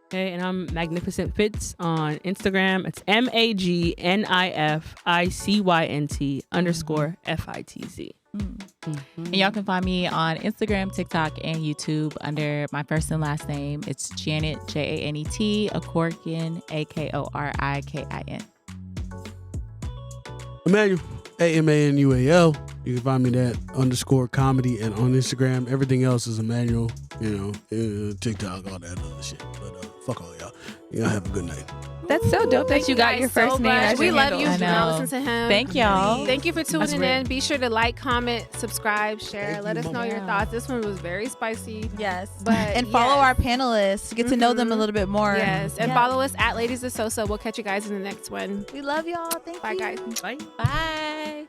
Okay, and I'm Magnificent Fits on Instagram. It's MAGNIFICYNT_FITZ. And y'all can find me on Instagram, TikTok, and YouTube under my first and last name. It's Janet, JANET, Akorkin, AKORIKIN. Emmanuel, AMANUAL. You can find me that _comedy, and on Instagram. Everything else is Emmanuel. TikTok, all that other shit. But fuck all y'all. Y'all have a good night. That's so dope that you got your first name as We your love handle. you. I Do know. not listen to him. Thank y'all. Thank you for tuning That's great. in. Be sure to like, comment, subscribe, share. Thank Let you, us know Mama. your Yeah. thoughts. This one was very spicy. Yes. But And follow yes. our panelists to get to know them a Mhm. little bit more. Yes. And Yeah. follow us at Ladies of Sosa. We'll catch you guys in the next one. We love y'all. Thank Bye, you. guys. Bye. Bye.